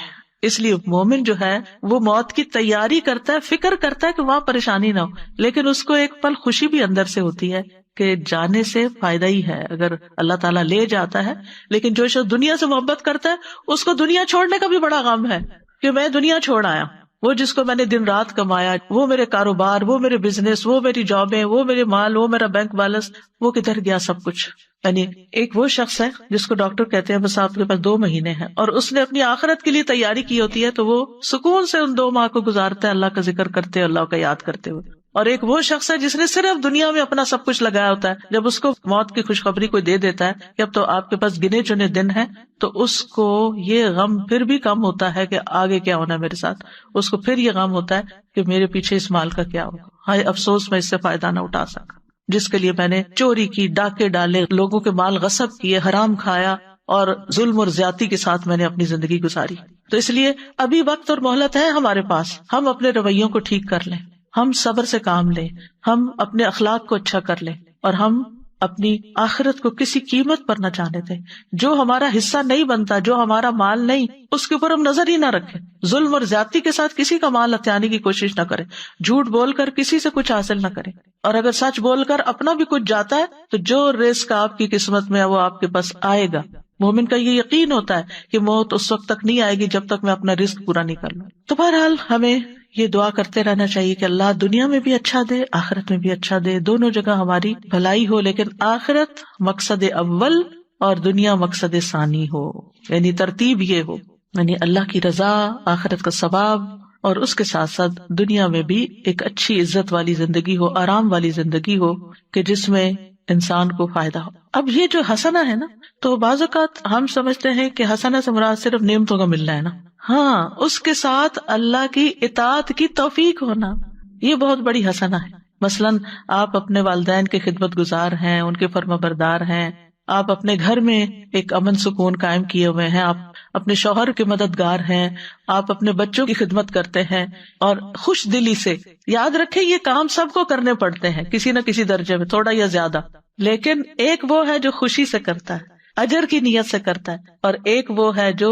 اس لیے مومن جو ہے وہ موت کی تیاری کرتا ہے، فکر کرتا ہے کہ وہاں پریشانی نہ ہو، لیکن اس کو ایک پل خوشی بھی اندر سے ہوتی ہے کہ جانے سے فائدہ ہی ہے اگر اللہ تعالیٰ لے جاتا ہے. لیکن جو شخص دنیا سے محبت کرتا ہے اس کو دنیا چھوڑنے کا بھی بڑا غم ہے کہ میں دنیا چھوڑ آیا. وہ جس کو میں نے دن رات کمایا، وہ میرے کاروبار، وہ میرے بزنس، وہ میری جابیں، وہ میرے مال، وہ میرا بینک بیلنس، وہ کدھر گیا سب کچھ. یعنی ایک وہ شخص ہے جس کو ڈاکٹر کہتے ہیں بس آپ کے پاس 2 مہینے ہیں، اور اس نے اپنی آخرت کے لیے تیاری کی ہوتی ہے، تو وہ سکون سے ان 2 ماہ کو گزارتا ہے اللہ کا ذکر کرتے، اللہ کا یاد کرتے ہوئے. اور ایک وہ شخص ہے جس نے صرف دنیا میں اپنا سب کچھ لگایا ہوتا ہے، جب اس کو موت کی خوشخبری کوئی دے دیتا ہے کہ اب تو آپ کے پاس گنے چنے دن ہیں، تو اس کو یہ غم پھر بھی کم ہوتا ہے کہ آگے کیا ہونا ہے میرے ساتھ. اس کو پھر یہ غم ہوتا ہے کہ میرے پیچھے اس مال کا کیا ہوگا، ہائے افسوس میں اس سے فائدہ نہ اٹھا سکا، جس کے لیے میں نے چوری کی، ڈاکے ڈالے، لوگوں کے مال غصب کیے، حرام کھایا، اور ظلم اور زیادتی کے ساتھ میں نے اپنی زندگی گزاری. تو اس لیے ابھی وقت اور مہلت ہے ہمارے پاس، ہم اپنے رویوں کو ٹھیک کر لیں، ہم صبر سے کام لیں، ہم اپنے اخلاق کو اچھا کر لیں، اور ہم اپنی آخرت کو کسی قیمت پر نہ جانے دیں. جو ہمارا حصہ نہیں بنتا، جو ہمارا مال نہیں، اس کے اوپر ہم نظر ہی نہ رکھیں. ظلم اور زیادتی کے ساتھ کسی کا مال ہتھیانے کی کوشش نہ کریں، جھوٹ بول کر کسی سے کچھ حاصل نہ کریں، اور اگر سچ بول کر اپنا بھی کچھ جاتا ہے تو جو رزق آپ کی قسمت میں ہے وہ آپ کے پاس آئے گا. مومن کا یہ یقین ہوتا ہے کہ موت اس وقت تک نہیں آئے گی جب تک میں اپنا رزق پورا نہیں کر لوں. تو بہرحال ہمیں یہ دعا کرتے رہنا چاہیے کہ اللہ دنیا میں بھی اچھا دے، آخرت میں بھی اچھا دے، دونوں جگہ ہماری بھلائی ہو، لیکن آخرت مقصد اول اور دنیا مقصد ثانی ہو. یعنی ترتیب یہ ہو، یعنی اللہ کی رضا، آخرت کا ثواب، اور اس کے ساتھ ساتھ دنیا میں بھی ایک اچھی عزت والی زندگی ہو، آرام والی زندگی ہو کہ جس میں انسان کو فائدہ ہو. اب یہ جو حسنہ ہے نا، تو بعض اوقات ہم سمجھتے ہیں کہ حسنہ سے مراد صرف نعمتوں کا ملنا ہے نا. ہاں، اس کے ساتھ اللہ کی اطاعت کی توفیق ہونا، یہ بہت بڑی حسنہ ہے. مثلاً آپ اپنے والدین کے خدمت گزار ہیں، ان کے فرما بردار ہیں، آپ اپنے گھر میں ایک امن سکون قائم کیے ہوئے ہیں، آپ اپنے شوہر کے مددگار ہیں، آپ اپنے بچوں کی خدمت کرتے ہیں اور خوش دلی سے. یاد رکھیں یہ کام سب کو کرنے پڑتے ہیں کسی نہ کسی درجے میں، تھوڑا یا زیادہ، لیکن ایک وہ ہے جو خوشی سے کرتا ہے، اجر کی نیت سے کرتا ہے، اور ایک وہ ہے جو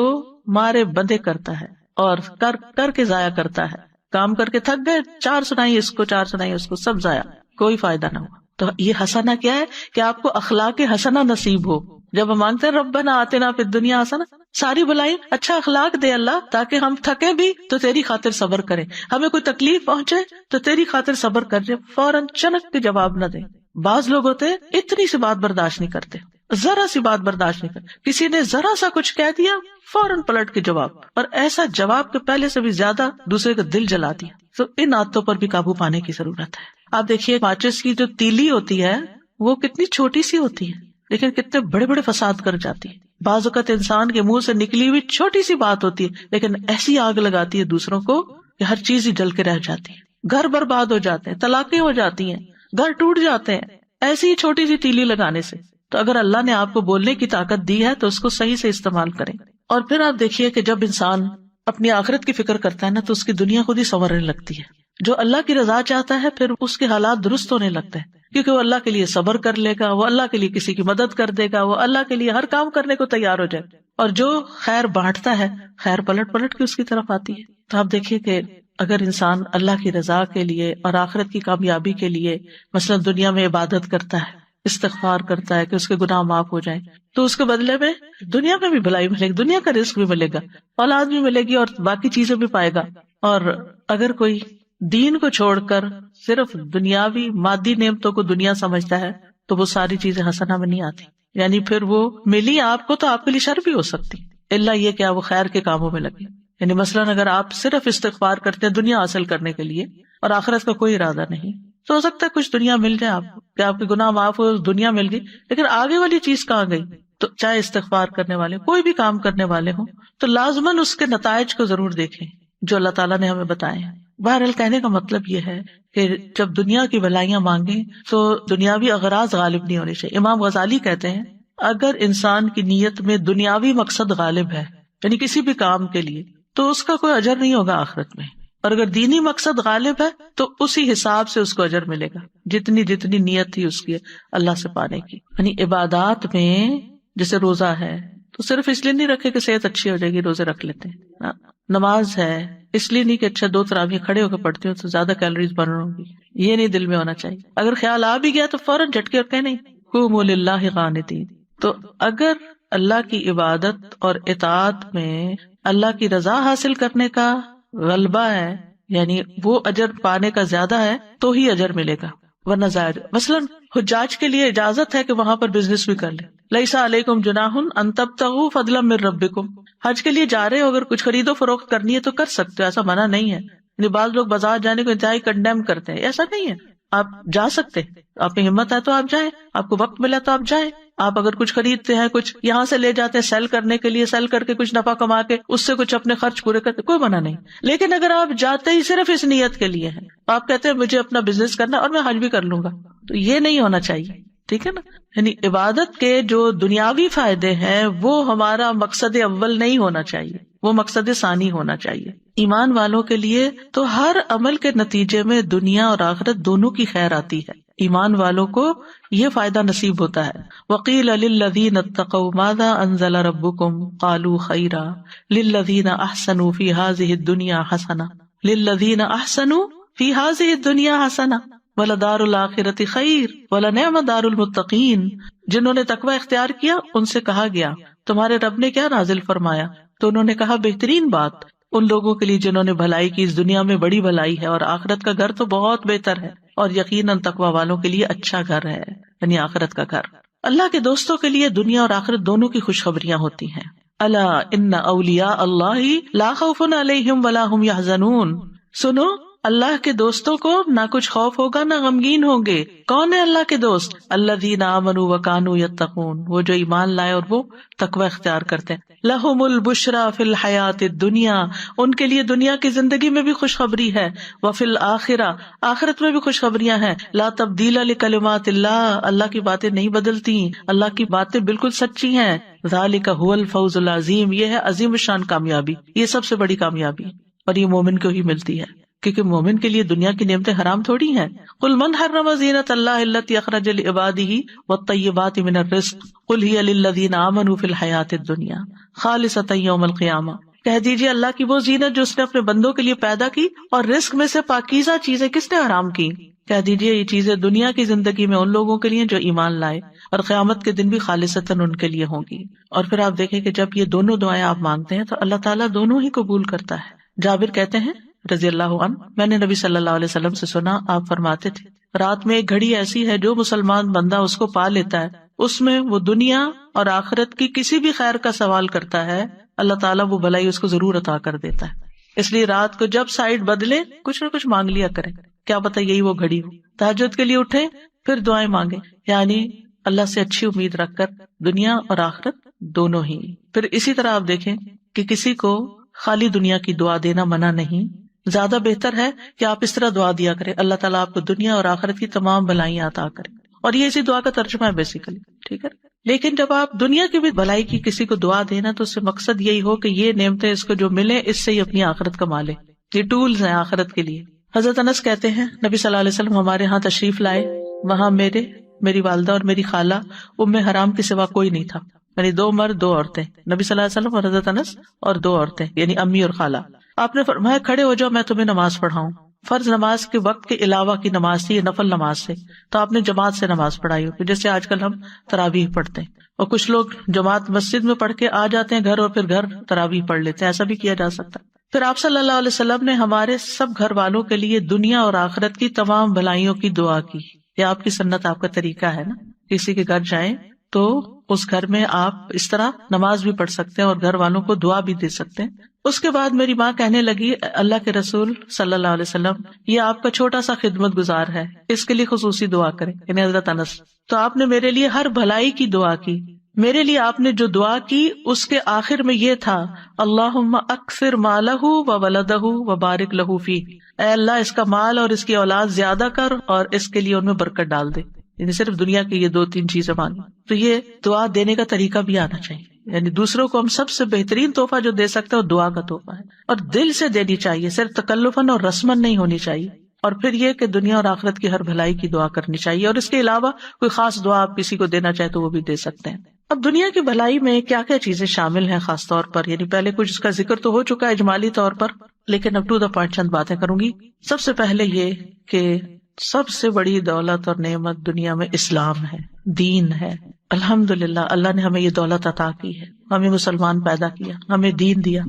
مارے بندے کرتا ہے اور کر کے ضائع کرتا ہے. کام کر کے تھک گئے، 4 سنائی اس کو، 4 سنائی اس کو، سب ضائع، کوئی فائدہ نہ ہوا. تو یہ حسنہ کیا ہے کہ آپ کو اخلاق حسنہ نصیب ہو. جب ہم مانگتے ہیں ربنا آتنا فی الدنیا حسنہ، ساری بلائی اچھا اخلاق دے اللہ، تاکہ ہم تھکے بھی تو تیری خاطر صبر کریں، ہمیں کوئی تکلیف پہنچے تو تیری خاطر صبر کر جائے، فوراً چنک کے جواب نہ دیں. بعض لوگ ہوتے ہیں اتنی سی بات برداشت نہیں کرتے، ذرا سی بات برداشت نہیں کرتے، کسی نے ذرا سا کچھ کہہ دیا فوراً پلٹ کے جواب، اور ایسا جواب کے پہلے سے بھی زیادہ دوسرے کا دل جلا دیا. تو ان عادتوں پر بھی قابو پانے کی ضرورت ہے. آپ دیکھیے ماچس کی جو تیلی ہوتی ہے وہ کتنی چھوٹی سی ہوتی ہے لیکن کتنے بڑے بڑے فساد کر جاتی ہے. بعض اوقات انسان کے منہ سے نکلی ہوئی چھوٹی سی بات ہوتی ہے لیکن ایسی آگ لگاتی ہے دوسروں کو کہ ہر چیز ہی جل کے رہ جاتی ہے، گھر برباد ہو جاتے ہیں، طلاقیں ہو جاتی ہیں، گھر ٹوٹ جاتے ہیں ایسی ہی چھوٹی سی تیلی لگانے سے. تو اگر اللہ نے آپ کو بولنے کی طاقت دی ہے تو اس کو صحیح سے استعمال کریں. اور پھر آپ دیکھیے کہ جب انسان اپنی آخرت کی فکر کرتا ہے نا تو اس کی دنیا خود ہی سنورنے لگتی ہے. جو اللہ کی رضا چاہتا ہے پھر اس کے حالات درست ہونے لگتے ہیں، کیونکہ وہ اللہ کے لیے صبر کر لے گا، وہ اللہ کے لیے کسی کی مدد کر دے گا، وہ اللہ کے لیے ہر کام کرنے کو تیار ہو جائے. اور جو خیر بانٹتا ہے خیر پلٹ پلٹ کے اس کی طرف آتی ہے. تو آپ دیکھیے کہ اگر انسان اللہ کی رضا کے لیے اور آخرت کی کامیابی کے لیے مثلا دنیا میں عبادت کرتا ہے، استغفار کرتا ہے کہ اس کے گناہ معاف ہو جائیں، تو اس کے بدلے میں دنیا میں بھی بھلائی ملے گی، دنیا کا رزق بھی ملے گا، اولاد بھی ملے گی اور باقی چیزیں بھی پائے گا. اور اگر کوئی دین کو چھوڑ کر صرف دنیاوی مادی نعمتوں کو دنیا سمجھتا ہے تو وہ ساری چیزیں حسنہ میں نہیں آتی. یعنی پھر وہ ملی آپ کو تو آپ کے لیے شر بھی ہو سکتی، اللہ یہ کہ وہ خیر کے کاموں میں لگے. یعنی مثلاً اگر آپ صرف استغفار کرتے ہیں دنیا حاصل کرنے کے لیے اور آخرت کا کوئی ارادہ نہیں، تو ہو سکتا ہے کچھ دنیا مل جائے آپ کو کہ آپ کے گناہ معاف ہو، دنیا مل گئی، لیکن آگے والی چیز کہاں گئی؟ تو چاہے استغفار کرنے والے کوئی بھی کام کرنے والے ہوں تو لازماً اس کے نتائج کو ضرور دیکھیں جو اللہ تعالیٰ نے ہمیں بتائے ہیں. بہرحال کہنے کا مطلب یہ ہے کہ جب دنیا کی بھلائیاں مانگیں تو دنیاوی اغراض غالب نہیں ہونے چاہیے. امام غزالی کہتے ہیں اگر انسان کی نیت میں دنیاوی مقصد غالب ہے یعنی کسی بھی کام کے لیے تو اس کا کوئی اجر نہیں ہوگا آخرت میں، اور اگر دینی مقصد غالب ہے تو اسی حساب سے اس کو اجر ملے گا جتنی نیت تھی اس کی اللہ سے پانے کی. یعنی عبادات میں جیسے روزہ ہے تو صرف اس لیے نہیں رکھے کہ صحت اچھی ہو جائے گی روزے رکھ لیتے ہیں، نماز ہے اس لیے نہیں کہ اچھا 2 تراویح کھڑے ہو کے پڑھتی ہوں تو زیادہ کیلوریز برن ہوں گی، یہ نہیں دل میں ہونا چاہیے. اگر خیال آ بھی گیا تو فوراً جھٹکے اور کہنے قوموا للہ قانتین. تو اگر اللہ کی عبادت اور اطاعت میں اللہ کی رضا حاصل کرنے کا غلبہ ہے یعنی وہ اجر پانے کا زیادہ ہے تو ہی اجر ملے گا، ورنہ ظاہر. مثلاً حجاج کے لیے اجازت ہے کہ وہاں پر بزنس بھی کر لیں، لیس علیکم جناح ان تبتغوا فضلا من ربکم. حج کے لیے جا رہے ہو، اگر کچھ خرید و فروخت کرنی ہے تو کر سکتے ہو، ایسا منع نہیں ہے. یعنی بعض لوگ بازار جانے کو انتہائی کنڈیم کرتے ہیں، ایسا نہیں ہے، آپ جا سکتے، آپ میں ہمت ہے تو آپ جائیں، آپ کو وقت ملا تو آپ جائیں. آپ اگر کچھ خریدتے ہیں، کچھ یہاں سے لے جاتے ہیں سیل کرنے کے لیے، سیل کر کے کچھ نفع کما کے اس سے کچھ اپنے خرچ پورے کرتے، کوئی منع نہیں. لیکن اگر آپ جاتے ہی صرف اس نیت کے لیے ہیں، آپ کہتے ہیں مجھے اپنا بزنس کرنا اور میں حج بھی کر لوں گا، تو یہ نہیں ہونا چاہیے. ٹھیک ہے نا؟ یعنی عبادت کے جو دنیاوی فائدے ہیں وہ ہمارا مقصد اول نہیں ہونا چاہیے، وہ مقصد ثانی ہونا چاہیے. ایمان والوں کے لیے تو ہر عمل کے نتیجے میں دنیا اور آخرت دونوں کی خیر آتی ہے. ایمان والوں کو یہ فائدہ نصیب ہوتا ہے. وقیل للذین اتقوا ماذا انزل ربکم قالوا خیرا للذین احسنوا فی ہذہ الدنیا حسنہ للذین احسنوا فی ہذہ الدنیا حسنہ وَلَدَارُ الْآخِرَةِ خَيْرٌ وَلَنِعْمَ دَارُ الْمُتَّقِينَ. جنہوں نے تقوی اختیار کیا ان سے کہا گیا تمہارے رب نے کیا نازل فرمایا؟ تو انہوں نے کہا بہترین بات ان لوگوں کے لیے جنہوں نے بھلائی کی، اس دنیا میں بڑی بھلائی ہے اور آخرت کا گھر تو بہت بہتر ہے، اور یقیناً تقوی والوں کے لیے اچھا گھر ہے، یعنی آخرت کا گھر. اللہ کے دوستوں کے لیے دنیا اور آخرت دونوں کی خوشخبریاں ہوتی ہیں. الا ان اولیاء اللہ لا خوف علیہم ولا هم یحزنون. سنو اللہ کے دوستوں کو نہ کچھ خوف ہوگا نہ غمگین ہوں گے. کون ہے اللہ کے دوست؟ الذین آمنوا وکانوا یتقون، وہ جو ایمان لائے اور وہ تقوی اختیار کرتے ہیں. لہم البشری فی الحیاۃ الدنیا، ان کے لیے دنیا کی زندگی میں بھی خوشخبری ہے. وفی الآخرہ، آخرت میں بھی خوشخبریاں ہیں. لا تبدیل لکلمات اللہ، اللہ کی باتیں نہیں بدلتی، اللہ کی باتیں بالکل سچی ہیں. ذالک هو الفوز العظیم، یہ ہے عظیم الشان کامیابی، یہ سب سے بڑی کامیابی، اور یہ مومن کو ہی ملتی ہے، کیونکہ مومن کے لیے دنیا کی نعمتیں حرام تھوڑی ہیں. قل من حرم زینۃ اللہ التی اخرج لعبادہ والطیبات من الرزق قل ہی للذین آمنوا فی الحیاۃ الدنیا خالصۃ یوم القیامہ. کہہ دیجیے اللہ کی وہ زینت جو اس نے اپنے بندوں کے لیے پیدا کی اور رزق میں سے پاکیزہ چیزیں کس نے حرام کی. کہہ دیجیے یہ چیزیں دنیا کی زندگی میں ان لوگوں کے لیے جو ایمان لائے، اور قیامت کے دن بھی خالصتاً ان کے لیے ہوں گی. اور پھر آپ دیکھیں کہ جب یہ دونوں دعائیں آپ مانگتے ہیں تو اللہ تعالیٰ دونوں ہی قبول کرتا ہے. جابر کہتے ہیں رضی اللہ عنہ، میں نے نبی صلی اللہ علیہ وسلم سے سنا، آپ فرماتے تھے رات میں ایک گھڑی ایسی ہے جو مسلمان بندہ اس کو پا لیتا ہے، اس میں وہ دنیا اور آخرت کی کسی بھی خیر کا سوال کرتا ہے، اللہ تعالیٰ وہ بھلائی اس کو ضرور عطا کر دیتا ہے. اس لیے رات کو جب سائڈ بدلے کچھ نہ کچھ مانگ لیا کریں، کیا پتہ یہی وہ گھڑی ہو. تہجد کے لیے اٹھے پھر دعائیں مانگے، یعنی اللہ سے اچھی امید رکھ کر دنیا اور آخرت دونوں ہی. پھر اسی طرح آپ دیکھیں کہ کسی کو خالی دنیا کی دعا دینا منع نہیں، زیادہ بہتر ہے کہ آپ اس طرح دعا دیا کریں اللہ تعالیٰ آپ کو دنیا اور آخرت کی تمام بھلائیاں عطا کرے. اور یہ اسی دعا کا ترجمہ ہے بیسیکلی، ٹھیک ہے. لیکن جب آپ دنیا کی بھی بھلائی کی کسی کو دعا دینا تو اس سے مقصد یہی ہو کہ یہ نعمتیں اس کو جو ملے اس سے ہی اپنی آخرت کما لے، یہ ٹولز ہیں آخرت کے لیے. حضرت انس کہتے ہیں نبی صلی اللہ علیہ وسلم ہمارے ہاں تشریف لائے، وہاں میری والدہ اور میری خالہ ام حرام کے سوا کوئی نہیں تھا، یعنی 2 مرد 2 عورتیں، نبی صلی اللہ علیہ وسلم اور حضرت انس اور 2 عورتیں یعنی امی اور خالہ. آپ نے فرمایا کھڑے ہو جاؤ میں تمہیں نماز پڑھاؤں. فرض نماز کے وقت کے علاوہ کی نماز تھی، یہ نفل نماز سے، تو آپ نے جماعت سے نماز پڑھائی ہوگی جیسے آج کل ہم تراویح پڑھتے ہیں، اور کچھ لوگ جماعت مسجد میں پڑھ کے آ جاتے ہیں گھر اور پھر گھر تراویح پڑھ لیتے ہیں، ایسا بھی کیا جا سکتا ہے. پھر آپ صلی اللہ علیہ وسلم نے ہمارے سب گھر والوں کے لیے دنیا اور آخرت کی تمام بھلائیوں کی دعا کی. یہ آپ کی سنت، آپ کا طریقہ ہے نا. کسی کے گھر جائیں تو اس گھر میں آپ اس طرح نماز بھی پڑھ سکتے ہیں اور گھر والوں کو دعا بھی دے سکتے ہیں. اس کے بعد میری ماں کہنے لگی اللہ کے رسول صلی اللہ علیہ وسلم یہ آپ کا چھوٹا سا خدمت گزار ہے، اس کے لیے خصوصی دعا کریں، یعنی حضرت انس. تو آپ نے میرے لیے ہر بھلائی کی دعا کی. میرے لیے آپ نے جو دعا کی اس کے آخر میں یہ تھا اللہم اکثر مالہ و ولدہ و بارک لہ فیہ، اے اللہ اس کا مال اور اس کی اولاد زیادہ کر اور اس کے لیے ان میں برکت ڈال دے. یعنی صرف دنیا کی یہ 2-3 چیزیں مانگی. تو یہ دعا دینے کا طریقہ بھی آنا چاہیے، یعنی دوسروں کو ہم سب سے بہترین تحفہ جو دے سکتے ہیں وہ دعا کا تحفہ ہے، اور دل سے دینی چاہیے، صرف تکلفاً اور رسماً نہیں ہونی چاہیے. اور پھر یہ کہ دنیا اور آخرت کی ہر بھلائی کی دعا کرنی چاہیے، اور اس کے علاوہ کوئی خاص دعا آپ کسی کو دینا چاہے تو وہ بھی دے سکتے ہیں. اب دنیا کی بھلائی میں کیا کیا چیزیں شامل ہیں خاص طور پر، یعنی پہلے کچھ اس کا ذکر تو ہو چکا ہے اجمالی طور پر، لیکن اب ٹو دا پوائنٹ چند باتیں کروں گی. سب سے پہلے یہ کہ سب سے بڑی دولت اور نعمت دنیا میں اسلام ہے، دین ہے. الحمدللہ اللہ نے ہمیں یہ دولت عطا کی ہے، ہمیں مسلمان پیدا کیا، ہمیں دین دیا.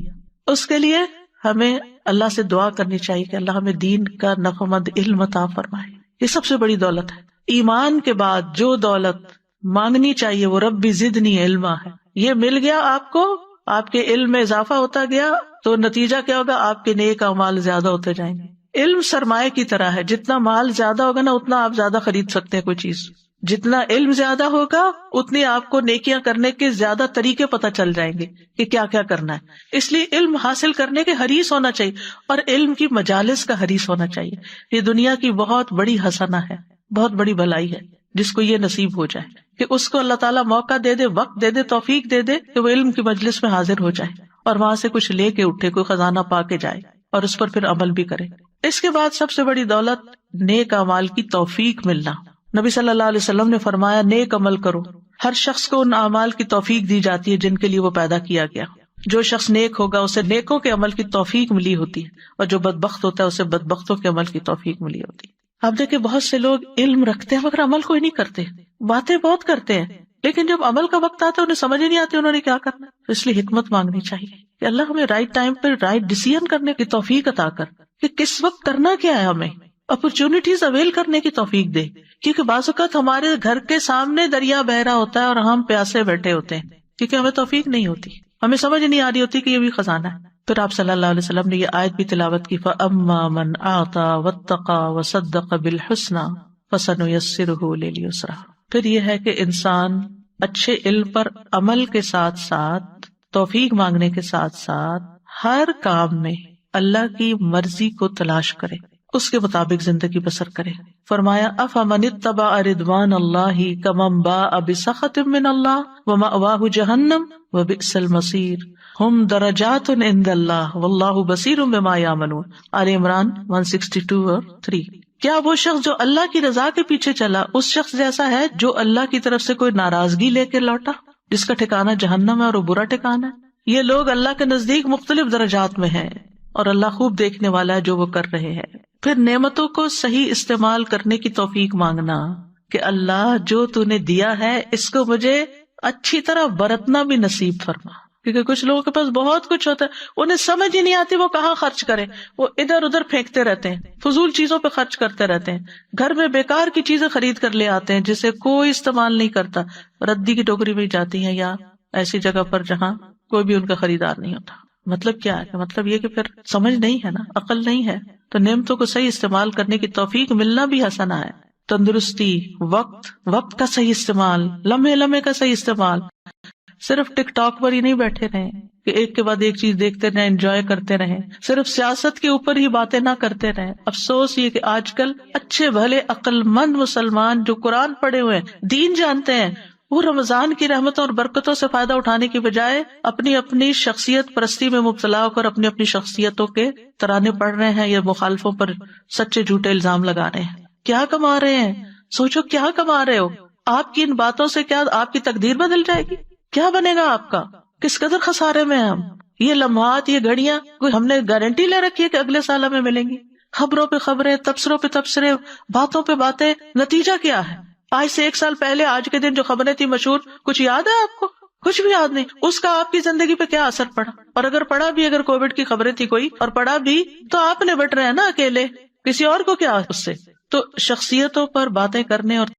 اس کے لیے ہمیں اللہ سے دعا کرنی چاہیے کہ اللہ ہمیں دین کا نفعمند علم عطا فرمائے. یہ سب سے بڑی دولت ہے. ایمان کے بعد جو دولت مانگنی چاہیے وہ ربی زدنی علما ہے. یہ مل گیا آپ کو، آپ کے علم میں اضافہ ہوتا گیا تو نتیجہ کیا ہوگا، آپ کے نیک اعمال زیادہ ہوتے جائیں گے. علم سرمایہ کی طرح ہے، جتنا مال زیادہ ہوگا نا اتنا آپ زیادہ خرید سکتے ہیں کوئی چیز. جتنا علم زیادہ ہوگا اتنی آپ کو نیکیاں کرنے کے زیادہ طریقے پتہ چل جائیں گے کہ کیا کیا کرنا ہے. اس لیے علم حاصل کرنے کے حریص ہونا چاہیے، اور علم کی مجالس کا حریص ہونا چاہیے. یہ دنیا کی بہت بڑی حسنہ ہے، بہت بڑی بھلائی ہے جس کو یہ نصیب ہو جائے کہ اس کو اللہ تعالیٰ موقع دے دے، وقت دے دے، توفیق دے دے کہ وہ علم کی مجلس میں حاضر ہو جائے اور وہاں سے کچھ لے کے اٹھے، کوئی خزانہ پا کے جائے اور اس پر پھر عمل بھی کرے. اس کے بعد سب سے بڑی دولت نیک اعمال کی توفیق ملنا. نبی صلی اللہ علیہ وسلم نے فرمایا نیک عمل کرو. ہر شخص کو ان اعمال کی توفیق دی جاتی ہے جن کے لیے وہ پیدا کیا گیا. جو شخص نیک ہوگا اسے نیکوں کے عمل کی توفیق ملی ہوتی ہے، اور جو بدبخت ہوتا ہے اسے بدبختوں کے عمل کی توفیق ملی ہوتی ہے. آپ دیکھیں بہت سے لوگ علم رکھتے ہیں مگر عمل کوئی نہیں کرتے، باتیں بہت کرتے ہیں لیکن جب عمل کا وقت آتا ہے انہیں سمجھ ہی نہیں آتی انہوں نے کیا کرنا. تو اس لیے حکمت مانگنی چاہیے کہ اللہ ہمیں رائٹ ٹائم پہ رائٹ ڈیسیژن کرنے کی توفیق عطا کر کہ کس وقت کرنا کیا ہے، ہمیں اپرچونٹیز اویل کرنے کی توفیق دے. کیونکہ بعض اوقات ہمارے گھر کے سامنے دریا بہ رہا ہوتا ہے اور ہم پیاسے بیٹھے ہوتے ہیں کیونکہ ہمیں توفیق نہیں ہوتی، ہمیں سمجھ نہیں آ رہی ہوتی کہ یہ بھی خزانہ ہے. پھر آپ صلی اللہ علیہ وسلم نے یہ آیت بھی تلاوت کی، فَأَمَّا مَنْ أَعْطَى وَاتَّقَى وَصَدَّقَ بِالْحُسْنَى فَسَنُيَسِّرُهُ لِلْيُسْرَى۔ پھر یہ ہے کہ انسان اچھے علم پر عمل کے ساتھ ساتھ، توفیق مانگنے کے ساتھ ساتھ، ہر کام میں اللہ کی مرضی کو تلاش کرے، اس کے مطابق زندگی بسر کرے۔ فرمایا افمن اتبع رضوان اللہ کمن باء بسخط من اللہ ومأواہ جہنم وبئس المصیر ہم درجات عند اللہ واللہ بصیر بما یعملون۔ آل عمران 162 اور 3۔ کیا وہ شخص جو اللہ کی رضا کے پیچھے چلا اس شخص جیسا ہے جو اللہ کی طرف سے کوئی ناراضگی لے کے لوٹا، جس کا ٹھکانہ جہنم ہے اور وہ برا ٹھکانہ ہے؟ یہ لوگ اللہ کے نزدیک مختلف درجات میں ہیں اور اللہ خوب دیکھنے والا ہے جو وہ کر رہے ہیں۔ پھر نعمتوں کو صحیح استعمال کرنے کی توفیق مانگنا کہ اللہ جو تو نے دیا ہے اس کو مجھے اچھی طرح برتنا بھی نصیب فرما، کیونکہ کچھ لوگوں کے پاس بہت کچھ ہوتا ہے، انہیں سمجھ ہی نہیں آتی وہ کہاں خرچ کریں، وہ ادھر ادھر پھینکتے رہتے ہیں، فضول چیزوں پہ خرچ کرتے رہتے ہیں، گھر میں بیکار کی چیزیں خرید کر لے آتے ہیں جسے کوئی استعمال نہیں کرتا، ردی کی ٹوکری میں جاتی ہیں یا ایسی جگہ پر جہاں کوئی بھی ان کا خریدار نہیں ہوتا۔ مطلب کیا ہے؟ مطلب یہ کہ پھر سمجھ نہیں ہے نا، عقل نہیں ہے۔ تو نعمتوں کو صحیح استعمال کرنے کی توفیق ملنا بھی حسنہ ہے۔ تندرستی، وقت کا صحیح استعمال، لمحے کا صحیح استعمال۔ صرف ٹک ٹاک پر ہی نہیں بیٹھے رہیں کہ ایک کے بعد ایک چیز دیکھتے رہیں، انجوائے کرتے رہیں، صرف سیاست کے اوپر ہی باتیں نہ کرتے رہیں۔ افسوس یہ کہ آج کل اچھے بھلے عقل مند مسلمان جو قرآن پڑھے ہوئے ہیں، دین جانتے ہیں، وہ رمضان کی رحمتوں اور برکتوں سے فائدہ اٹھانے کی بجائے اپنی شخصیت پرستی میں مبتلا ہو کر اپنی شخصیتوں کے ترانے پڑھ رہے ہیں یا مخالفوں پر سچے جھوٹے الزام لگا رہے ہیں۔ کیا کما رہے ہیں؟ سوچو کیا کما رہے ہو؟ آپ کی ان باتوں سے کیا آپ کی تقدیر بدل جائے گی؟ کیا بنے گا آپ کا؟ کس قدر خسارے میں ہیں ہم؟ یہ لمحات، یہ گھڑیاں، کوئی ہم نے گارنٹی لے رکھی ہے کہ اگلے سال ہمیں ملیں گی؟ خبروں پہ خبریں، تبصروں پہ تبصرے، باتوں پہ باتیں، نتیجہ کیا ہے؟ آج سے 1 سال پہلے آج کے دن جو خبریں تھی مشہور، کچھ یاد ہے آپ کو؟ کچھ بھی یاد نہیں۔ اس کا آپ کی زندگی پہ کیا اثر پڑا؟ اور اگر پڑا بھی، اگر کووڈ کی خبریں تھی کوئی اور پڑا بھی، تو آپ نے بٹ رہے ہیں نا اکیلے، کسی اور کو کیا اس سے؟ تو شخصیتوں پر باتیں کرنے اور